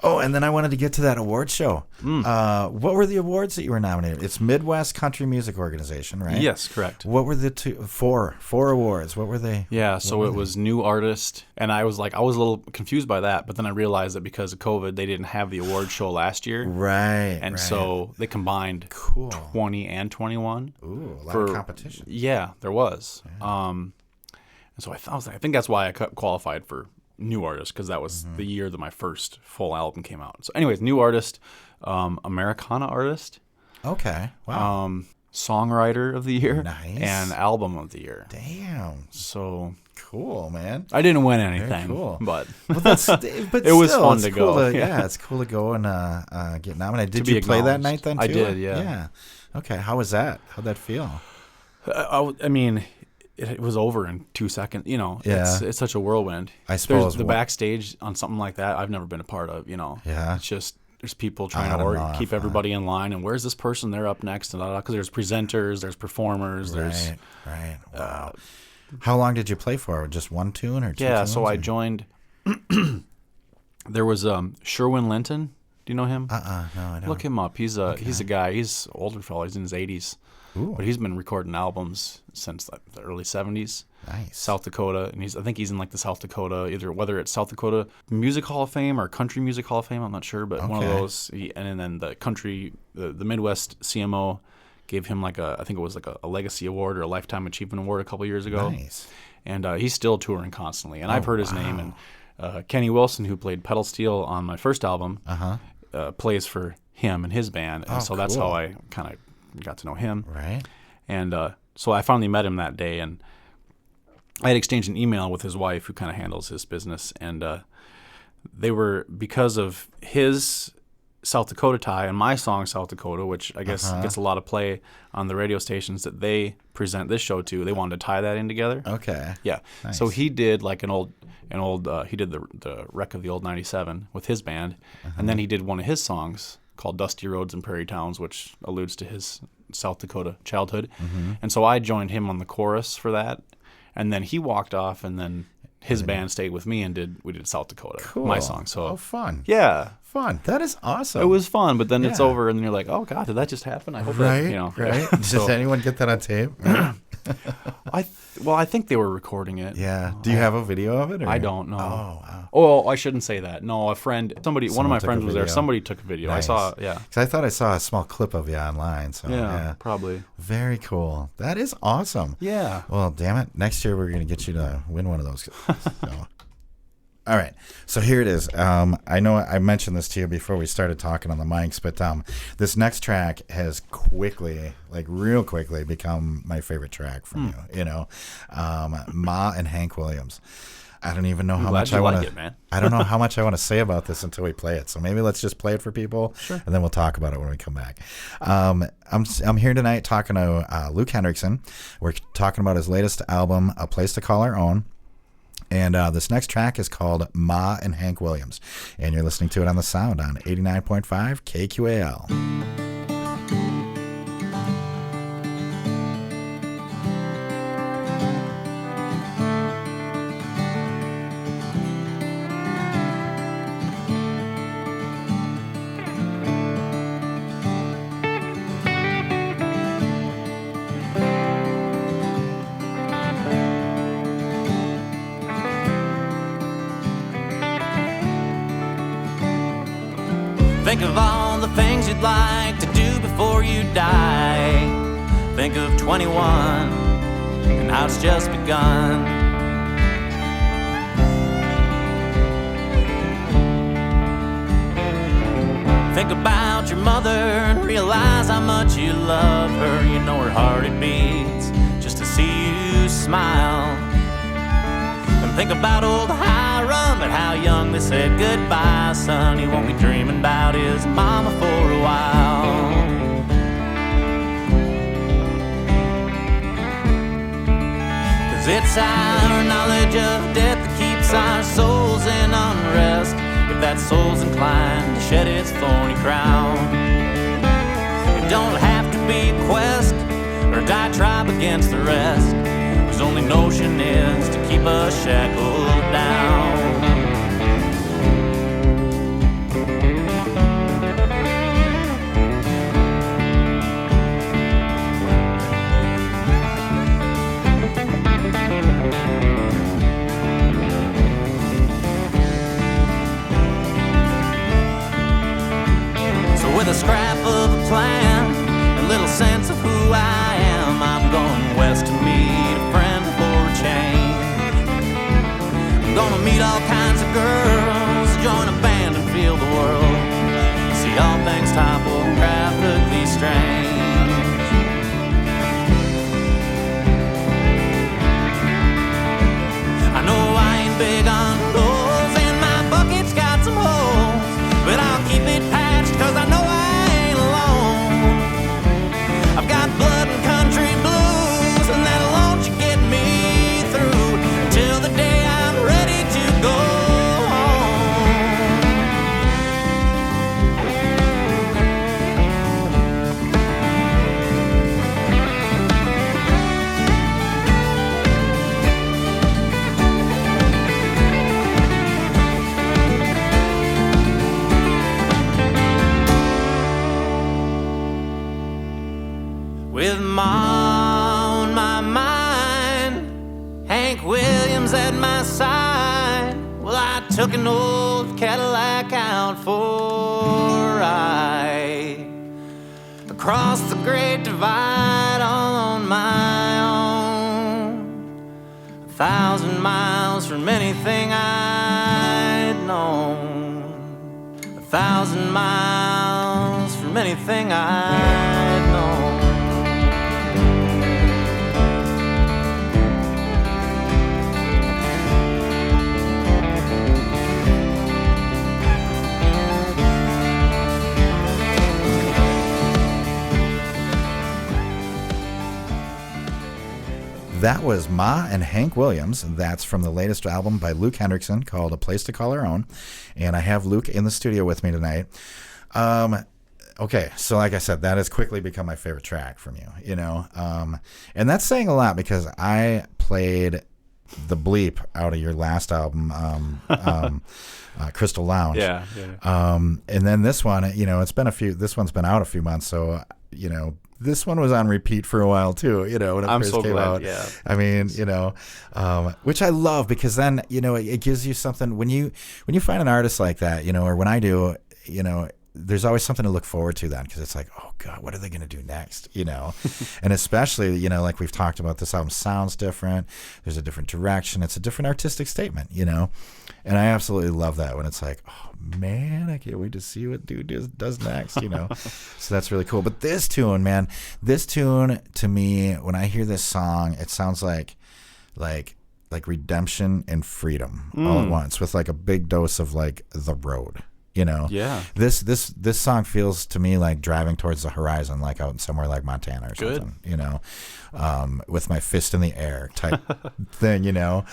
and then I wanted to get to that award show. What were the awards that you were nominated? It's Midwest Country Music Organization, right? Yes, correct. What were the four awards? What were they? Yeah, so it was New Artist, and I was a little confused by that, but then I realized that because of COVID, they didn't have the award show last year. Right. And so they combined 20 and 21. Ooh, a lot of competition. Yeah, there was. Yeah. And so I think that's why I qualified for New Artist, because that was the year that my first full album came out. So anyways, New Artist, Americana Artist. Okay. Wow. Songwriter of the Year. Nice. And Album of the Year. Damn. So cool, man. I didn't win anything. Very cool. But it was fun to go. Yeah, it's cool to go and get nominated. Did you play that night then too? I did, yeah. Yeah. Okay. How was that? How'd that feel? I mean, it was over in 2 seconds. You know, it's such a whirlwind. I suppose the backstage on something like that, I've never been a part of. You know, it's just there's people trying to keep everybody in line, and where's this person? They're up next, and because there's presenters, there's performers, there's wow. How long did you play for? Just one tune or two? Yeah, tunes, so I joined. There was Sherwin Linton. Do you know him? No, I don't. Look him up. He's a guy. He's an older fellow. He's in his 80s. Ooh. But he's been recording albums since the early 70s. Nice. South Dakota, and I think he's in like the South Dakota, whether it's South Dakota Music Hall of Fame or Country Music Hall of Fame, I'm not sure, but one of those. And then the country, the Midwest CMO gave him I think it was like a Legacy Award or a Lifetime Achievement Award a couple years ago. Nice. And he's still touring constantly, and I've heard his name. And Kenny Wilson, who played pedal steel on my first album, plays for him and his band, and so that's how I kind of got to know him. Right. And so I finally met him that day, and I had exchanged an email with his wife, who kind of handles his business, and they were, because of his South Dakota tie and my song South Dakota, which I guess gets a lot of play on the radio stations that they present this show to, they wanted to tie that in together. Okay. Yeah. Nice. So he did like he did the Wreck of the Old 97 with his band, and then he did one of his songs called Dusty Roads and Prairie Towns, which alludes to his South Dakota childhood. And so I joined him on the chorus for that, and then he walked off, and then his band stayed with me, and we did South Dakota, my song. So fun. Yeah. Fun. That is awesome. It was fun, but then it's over, and then you're like, oh God, did that just happen? I hope that, you know. Right. Does anyone get that on tape? I think they were recording it. Yeah. Do you have a video of it? Or? I don't know. Oh, wow. Oh, I shouldn't say that. No, one of my friends was there. Somebody took a video. Nice. I saw, yeah. Because I thought I saw a small clip of you online. So yeah, probably. Very cool. That is awesome. Yeah. Well, damn it. Next year we're going to get you to win one of those. So. All right, so here it is. I know I mentioned this to you before we started talking on the mics, but this next track has real quickly become my favorite track from you. You know, Ma and Hank Williams. I don't even know how glad much you I like want it, man. I don't know how much I want to say about this until we play it. So maybe let's just play it for people, and then we'll talk about it when we come back. I'm here tonight talking to Luke Hendrickson. We're talking about his latest album, A Place to Call Our Own. And this next track is called Ma and Hank Williams. And you're listening to it on The Sound on 89.5 KQAL. Think of all the things you'd like to do before you die. Think of 21 and how it's just begun. Think about your mother and realize how much you love her. You know her heart it beats just to see you smile. And think about old Hiram and how young they said goodbye, son. He won't be dreaming about his mama for a while. 'Cause it's our knowledge of death that keeps our souls in unrest. If that soul's inclined to shed its thorny crown, it don't have to be a quest or a diatribe against the rest. His only notion is to keep us shackled down. So with a scrap of a plan, a little sense of who I am, I'm going west to meet a friend for a change. I'm gonna meet all kinds of girls, join a band and feel the world, see all things topographically strange. I know I ain't big on goals and my bucket's got some holes, but I'll keep it patched 'cause I know I ain't alone. I've got blood and country blues, and that alone should get me through till the day I'm ready to go with Ma on my mind, Hank Williams at my side. Well, I took an old Cadillac out for a ride across the Great Divide all on my own. 1,000 miles from anything I'd known. 1,000 miles from anything I'd known. That was Ma and Hank Williams. That's from the latest album by Luke Hendrickson called A Place to Call Our Own. And I have Luke in the studio with me tonight. Okay, so like I said, that has quickly become my favorite track from you, you know. And that's saying a lot because I played the bleep out of your last album, Crystal Lounge. Yeah. And then this one, you know, this one's been out a few months, so, you know, this one was on repeat for a while too, you know, when it first came out. Yeah. I mean, you know, which I love because then, you know, it gives you something when you find an artist like that, you know, or when I do, you know, there's always something to look forward to then because it's like, oh God, what are they going to do next? You know, and especially, you know, like we've talked about, this album sounds different. There's a different direction. It's a different artistic statement, you know, and I absolutely love that when it's like, oh man, I can't wait to see what dude does next, you know. So that's really cool. But this tune, man, to me, when I hear this song, it sounds like like redemption and freedom all at once, with like a big dose of like the road. You know, Yeah. This song feels to me like driving towards the horizon, like out in somewhere like Montana or something. You know, with my fist in the air type thing. You know,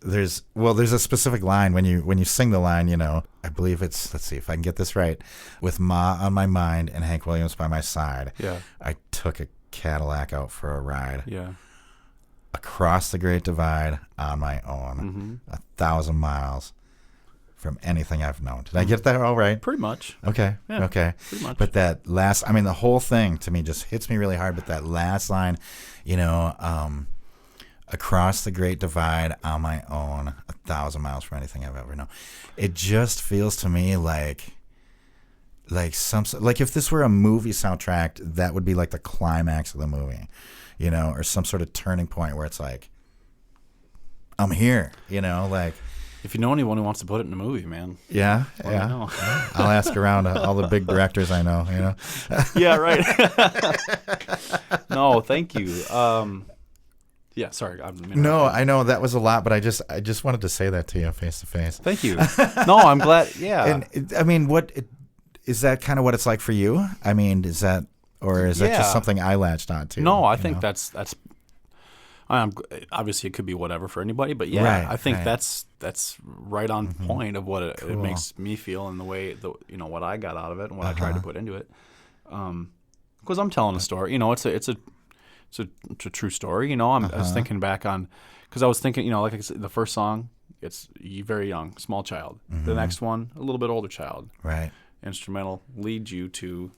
there's a specific line when you sing the line. You know, I believe it's, let's see if I can get this right. With Ma on my mind and Hank Williams by my side. Yeah. I took a Cadillac out for a ride. Yeah. Across the Great Divide on my own, 1,000 miles. From anything I've known. Did I get that all right? Pretty much. Okay. Yeah, okay. pretty much. But that last, I mean, the whole thing to me just hits me really hard. But that last line, you know, across the Great Divide on my own, 1,000 miles from anything I've ever known. It just feels to me like if this were a movie soundtrack, that would be like the climax of the movie, you know, or some sort of turning point where it's like, I'm here, you know, like. If you know anyone who wants to put it in a movie, man. Yeah, let me know. I'll ask around all the big directors I know, you know. Yeah, right. No, thank you. Yeah, sorry. No, I know that was a lot, but I just wanted to say that to you face to face. Thank you. No, I'm glad. Yeah. And I mean, is that kind of what it's like for you? I mean, is that just something I latched onto? No, I think that's. Obviously, it could be whatever for anybody, but yeah, right, I think right. that's right on point of what it makes me feel and the way what I got out of it and what I tried to put into it. Because I'm telling a story, you know, it's a true story. You know, I was thinking back on, because I was thinking, you know, like I said, the first song, it's very young, small child. The next one, a little bit older child. Right. Instrumental leads you to.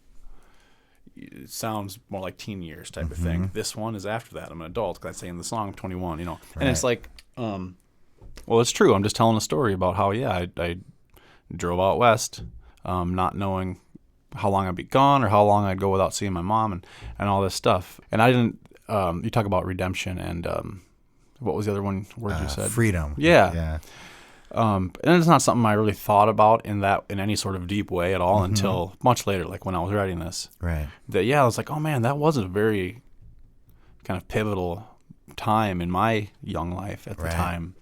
It sounds more like teen years type of thing. This one is after that. I'm an adult because I say in the song I'm 21, you know. And it's like, well, it's true. I'm just telling a story about how, I drove out west, not knowing how long I'd be gone or how long I'd go without seeing my mom and all this stuff. And I didn't, you talk about redemption and what was the other word you said? Freedom. Yeah. Yeah. And it's not something I really thought about in any sort of deep way at all until much later, like when I was writing this. Right. I was like, oh man, that was a very kind of pivotal time in my young life at the time,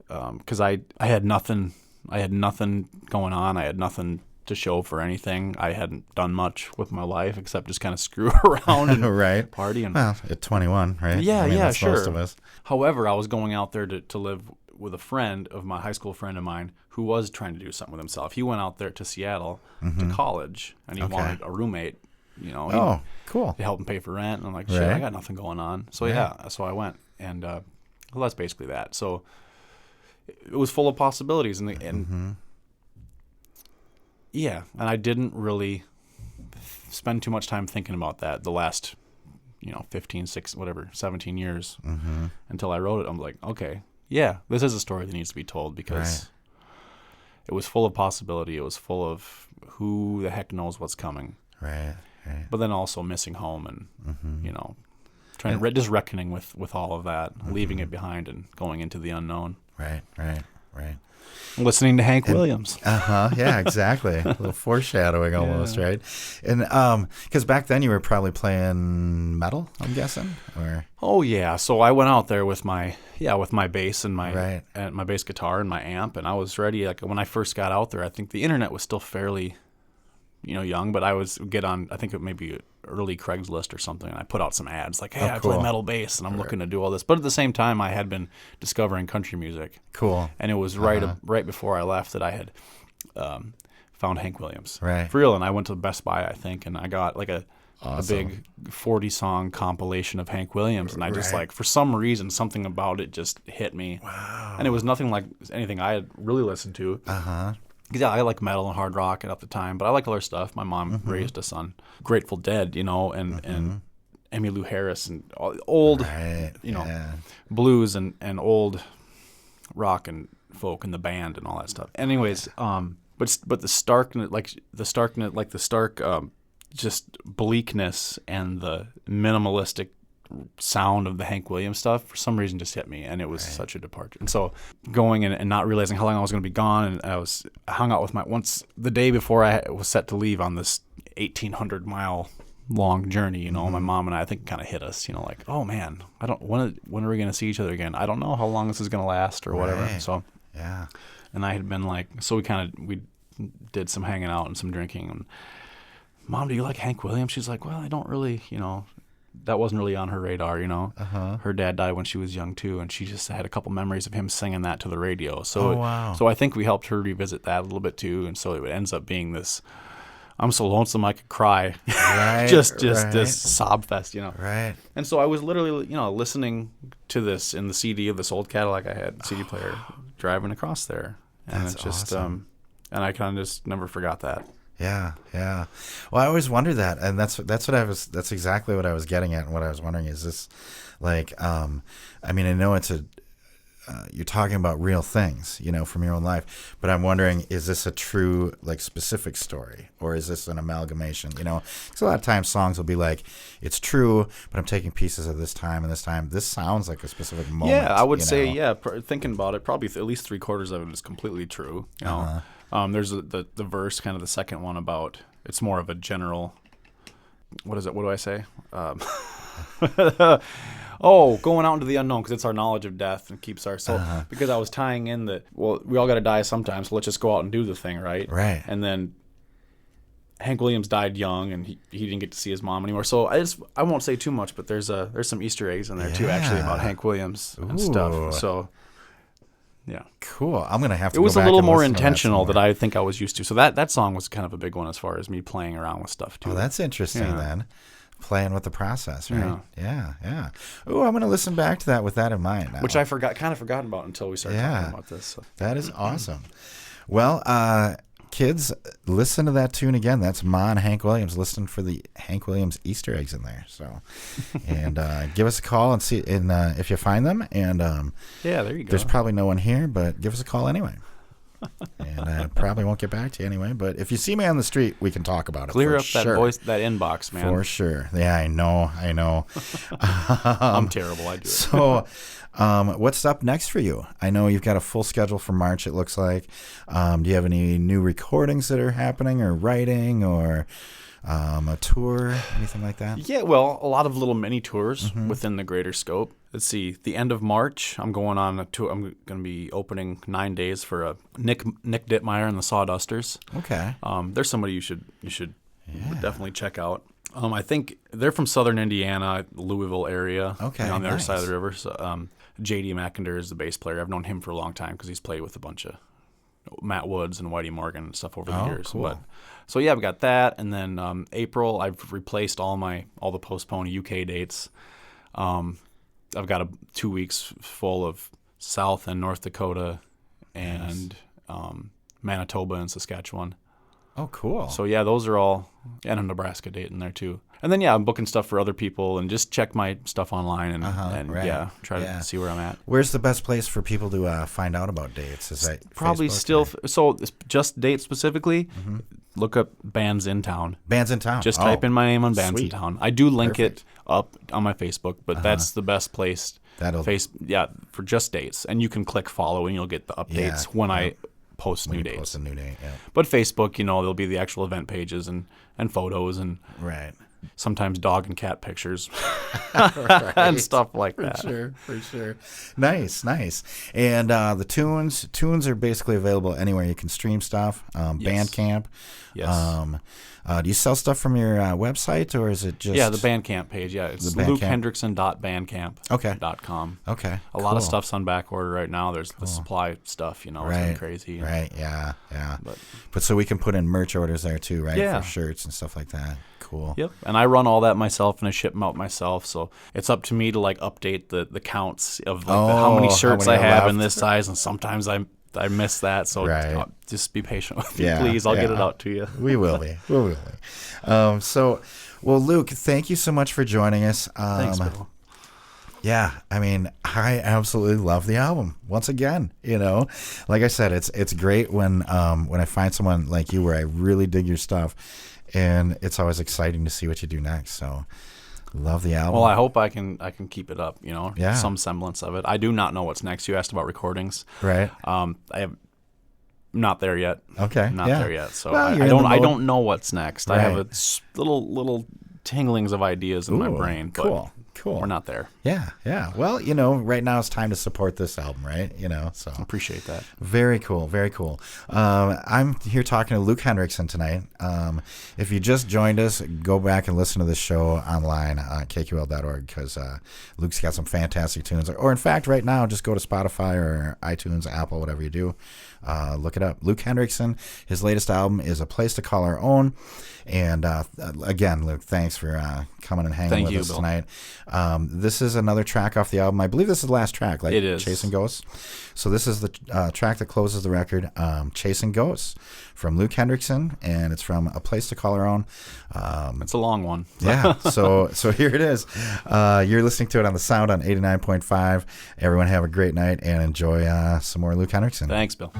because I had nothing going on. I had nothing to show for anything. I hadn't done much with my life except just kind of screw around and right. party. And well, at 21, right? Yeah, that's sure. Most of us. However, I was going out there to live with a friend of my high school friend of mine who was trying to do something with himself. He went out there to Seattle to college, and he wanted a roommate, you know. Cool. To help him pay for rent. And I'm like, shit, I got nothing going on. So so I went, and well, that's basically that. So it was full of possibilities, and I didn't really spend too much time thinking about that the last, 17 years until I wrote it. I'm like, okay. Yeah, this is a story that needs to be told because it was full of possibility. It was full of who the heck knows what's coming. Right. But then also missing home and, trying to just reckoning with all of that, leaving it behind and going into the unknown. Right. Listening to Hank Williams. Yeah, exactly. A little foreshadowing almost, right? And because back then you were probably playing metal, I'm guessing, or oh yeah. So I went out there with my bass and my bass guitar and my amp, and I was ready. Like when I first got out there, I think the internet was still fairly, young, but I was get on. I think it may be early Craigslist or something, and I put out some ads like, "Hey, I play metal bass, and I'm looking to do all this." But at the same time, I had been discovering country music. Cool. And it was right before I left that I had found Hank Williams. Right. For real, and I went to Best Buy, I think, and I got like a big 40-song compilation of Hank Williams, and I just like, for some reason, something about it just hit me. Wow. And it was nothing like anything I had really listened to. Because I like metal and hard rock at the time, but I like other stuff. My mom raised us on Grateful Dead, and Emmylou Harris and old, blues and old rock and folk and the band and all that stuff. Anyways, but the stark just bleakness and the minimalistic sound of the Hank Williams stuff for some reason just hit me, and it was such a departure. And so going and not realizing how long I was going to be gone, and I hung out with the day before I was set to leave on this 1,800 mile long journey. You know, my mom and I think kind of hit us. You know, like, oh man, I don't when are we going to see each other again? I don't know how long this is going to last or whatever. Right. So Yeah. and I had been like, so we did some hanging out and some drinking. And Mom, do you like Hank Williams? She's like, well, I don't really, you know. That wasn't really on her radar, you know. Her dad died when she was young too, and she just had a couple memories of him singing that to the radio. So, wow. So I think we helped her revisit that a little bit too, and so it ends up being this. I'm so lonesome I could cry, Right, just right. this sob fest, you know. Right. And so I was literally, you know, listening to this in the CD of this old Cadillac I had, CD player, driving across there, and That's it's just, awesome. and I kind of just never forgot that. Yeah, yeah. Well, I always wondered that, and that's exactly what I was getting at, and what I was wondering is this, like, I mean, I know you're talking about real things, you know, from your own life, but I'm wondering, is this a true, like, specific story, or is this an amalgamation? You know, because a lot of times songs will be like, it's true, but I'm taking pieces of this time and this time. This sounds like a specific moment. Yeah, I would you say, know? yeah. Thinking about it, probably at least 3/4 of it is completely true. You know, there's the verse, kind of the second one about it's more of a general. What is it? What do I say? Going out into the unknown because it's our knowledge of death and keeps our soul. Because I was tying in that. Well, we all got to die sometime, so let's just go out and do the thing, right? Right. And then Hank Williams died young, and he didn't get to see his mom anymore. So I won't say too much, but there's some Easter eggs in there too, actually, about Hank Williams and Ooh. stuff. So yeah, Cool. I'm gonna have to. it was go a back little and more listen to intentional some that more. I think I was used to. So that song was kind of a big one as far as me playing around with stuff too. Oh, that's interesting Yeah. then. Playing with the process, right? Yeah, yeah. Oh, I'm gonna listen back to that with that in mind now. Which I kind of forgotten about until we started Yeah. talking about this. So. That is awesome. Well, kids, listen to that tune again. That's Ma and Hank Williams. Listen for the Hank Williams Easter eggs in there. So, and give us a call and see if you find them. And Yeah, there you go. there's probably no one here, but give us a call anyway. And I probably won't get back to you anyway. But if you see me on the street, we can talk about it. Clear for up that sure. voice, that inbox, man. For sure. Yeah, I know. I'm terrible. I do it. So, what's up next for you? I know you've got a full schedule for March, it looks like. Do you have any new recordings that are happening, or writing, or a tour, anything like that? Yeah, well, a lot of little mini tours within the greater scope. Let's see. The end of March, I'm going on a tour. I'm going to be opening 9 days for a Nick Dittmeyer and the Sawdusters. Okay. There's somebody you should definitely check out. I think they're from Southern Indiana, Louisville area. Okay, on the other side of nice. the river. So, J.D. McIntyre is the bass player. I've known him for a long time because he's played with a bunch of Matt Woods and Whitey Morgan and stuff over the years. Cool. So yeah, I've got that, and then April I've replaced all the postponed UK dates. I've got 2 weeks full of South and North Dakota, and Manitoba and Saskatchewan. Oh, cool. So yeah, those are all, and a Nebraska date in there too. And then yeah, I'm booking stuff for other people, and just check my stuff online and right. yeah, try Yeah. to see where I'm at. Where's the best place for people to find out about dates? Is that Probably Facebook still or- so it's just dates specifically. Look up Bands in Town. Bands in Town? Just Oh, type in my name on Bands sweet. in Town. I do link Perfect. it up on my Facebook, but that's the best place. For just dates, and you can click follow, and you'll get the updates when I post new dates. Post a new date, yeah. But Facebook, there'll be the actual event pages and photos and Right. sometimes dog and cat pictures and stuff like that. For sure. Nice. And the tunes are basically available anywhere you can stream stuff. Bandcamp. Yes. Do you sell stuff from your website, or is it just... Yeah, the Bandcamp page. Yeah, it's The Bandcamp. lukehendrickson.bandcamp.com. Okay. A lot of stuff's on back order right now. There's the supply stuff, it's been crazy. Right, yeah. But so we can put in merch orders there too, right? Yeah. For shirts and stuff like that. Cool. Yep, and I run all that myself, and I ship them out myself. So it's up to me to update the counts of how many shirts many I are have in left. this size, and sometimes I miss that. So Right. just be patient with Yeah, me, please. I'll get yeah. it out to you. We will be. Well, Luke, thank you so much for joining us. Thanks, Bill. Yeah, I mean, I absolutely love the album. Once again, like I said, it's great when I find someone like you where I really dig your stuff, and it's always exciting to see what you do next. So, love the album. Well, I hope I can keep it up. Yeah. Some semblance of it. I do not know what's next. You asked about recordings. Right. I have not there yet. Okay. Not yeah. there yet. So Well, I you're in the don't mode. know what's next. I have Right. a little tinglings of ideas in my brain. But Cool. we're not there. Yeah. Well, right now it's time to support this album, right? So Appreciate that. very cool. I'm here talking to Luke Hendrickson tonight. If you just joined us, go back and listen to this show online on kql.org because Luke's got some fantastic tunes. Or in fact, right now, just go to Spotify or iTunes, Apple, whatever you do. Look it up. Luke Hendrickson, his latest album is A Place to Call Our Own. And again, Luke, thanks for coming and hanging with us Bill. tonight. This is another track off the album. I believe this is the last track, like It is. Chasing Ghosts. So this is the track that closes the record, Chasing Ghosts, from Luke Hendrickson, and it's from A Place to Call Our Own. It's a long one. Yeah, so here it is. You're listening to it on The Sound on 89.5. Everyone have a great night and enjoy some more Luke Hendrickson. Thanks, Bill.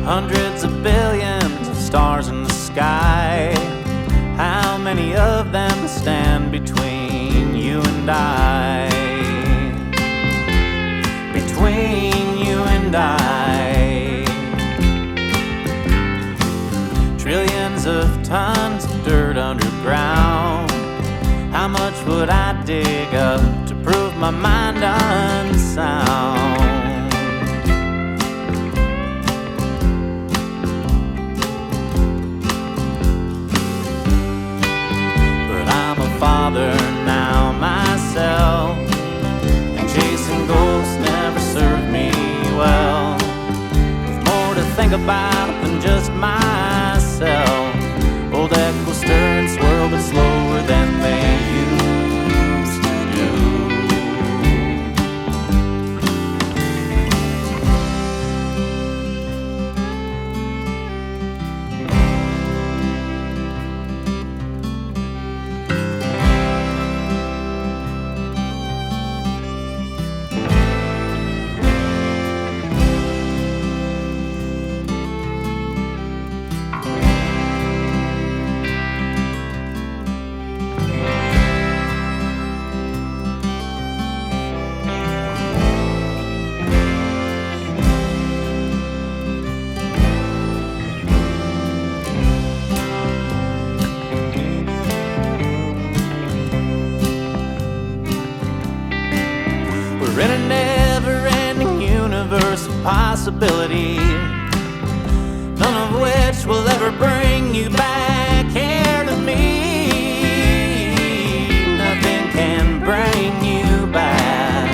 hundreds of billions of stars in the sky. How many of them stand between you and I? Between you and I. Trillions of tons of dirt underground. would I dig up to prove my mind unsound? But I'm a father now myself, and chasing ghosts never served me well. With more to think about than just myself, old echoes stir and swirl, but slower than they used to do. We're in a never-ending universe of possibility, none of which will ever bring you back here to me. Nothing can bring you back.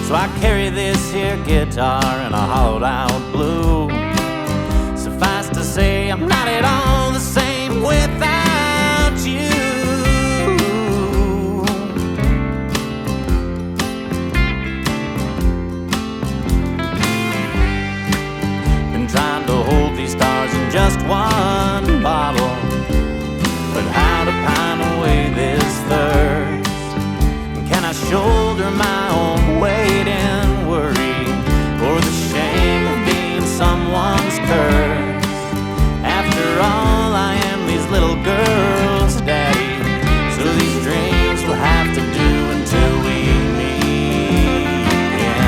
So I carry this here guitar in a hollowed-out blue. Suffice to say, I'm not at all the same without you. Trying to hold these stars in just one bottle, but how to pine away this thirst? Can I shoulder my own weight and worry, or the shame of being someone's curse? After all, I am these little girls' daddy, so these dreams will have to do until we meet again.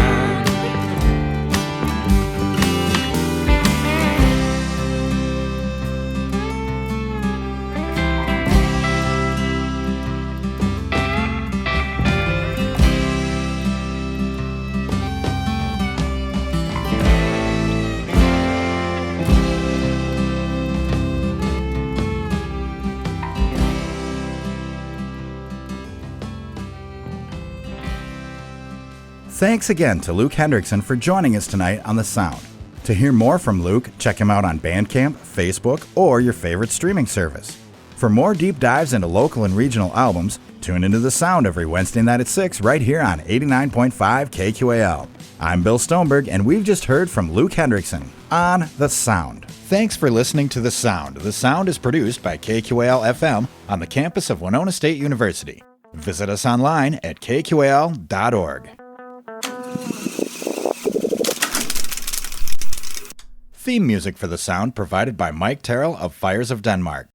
Thanks again to Luke Hendrickson for joining us tonight on The Sound. To hear more from Luke, check him out on Bandcamp, Facebook, or your favorite streaming service. For more deep dives into local and regional albums, tune into The Sound every Wednesday night at 6 right here on 89.5 KQAL. I'm Bill Stoneberg, and we've just heard from Luke Hendrickson on The Sound. Thanks for listening to The Sound. The Sound is produced by KQAL FM on the campus of Winona State University. Visit us online at kqal.org. Theme music for The Sound provided by Mike Terrell of Fires of Denmark.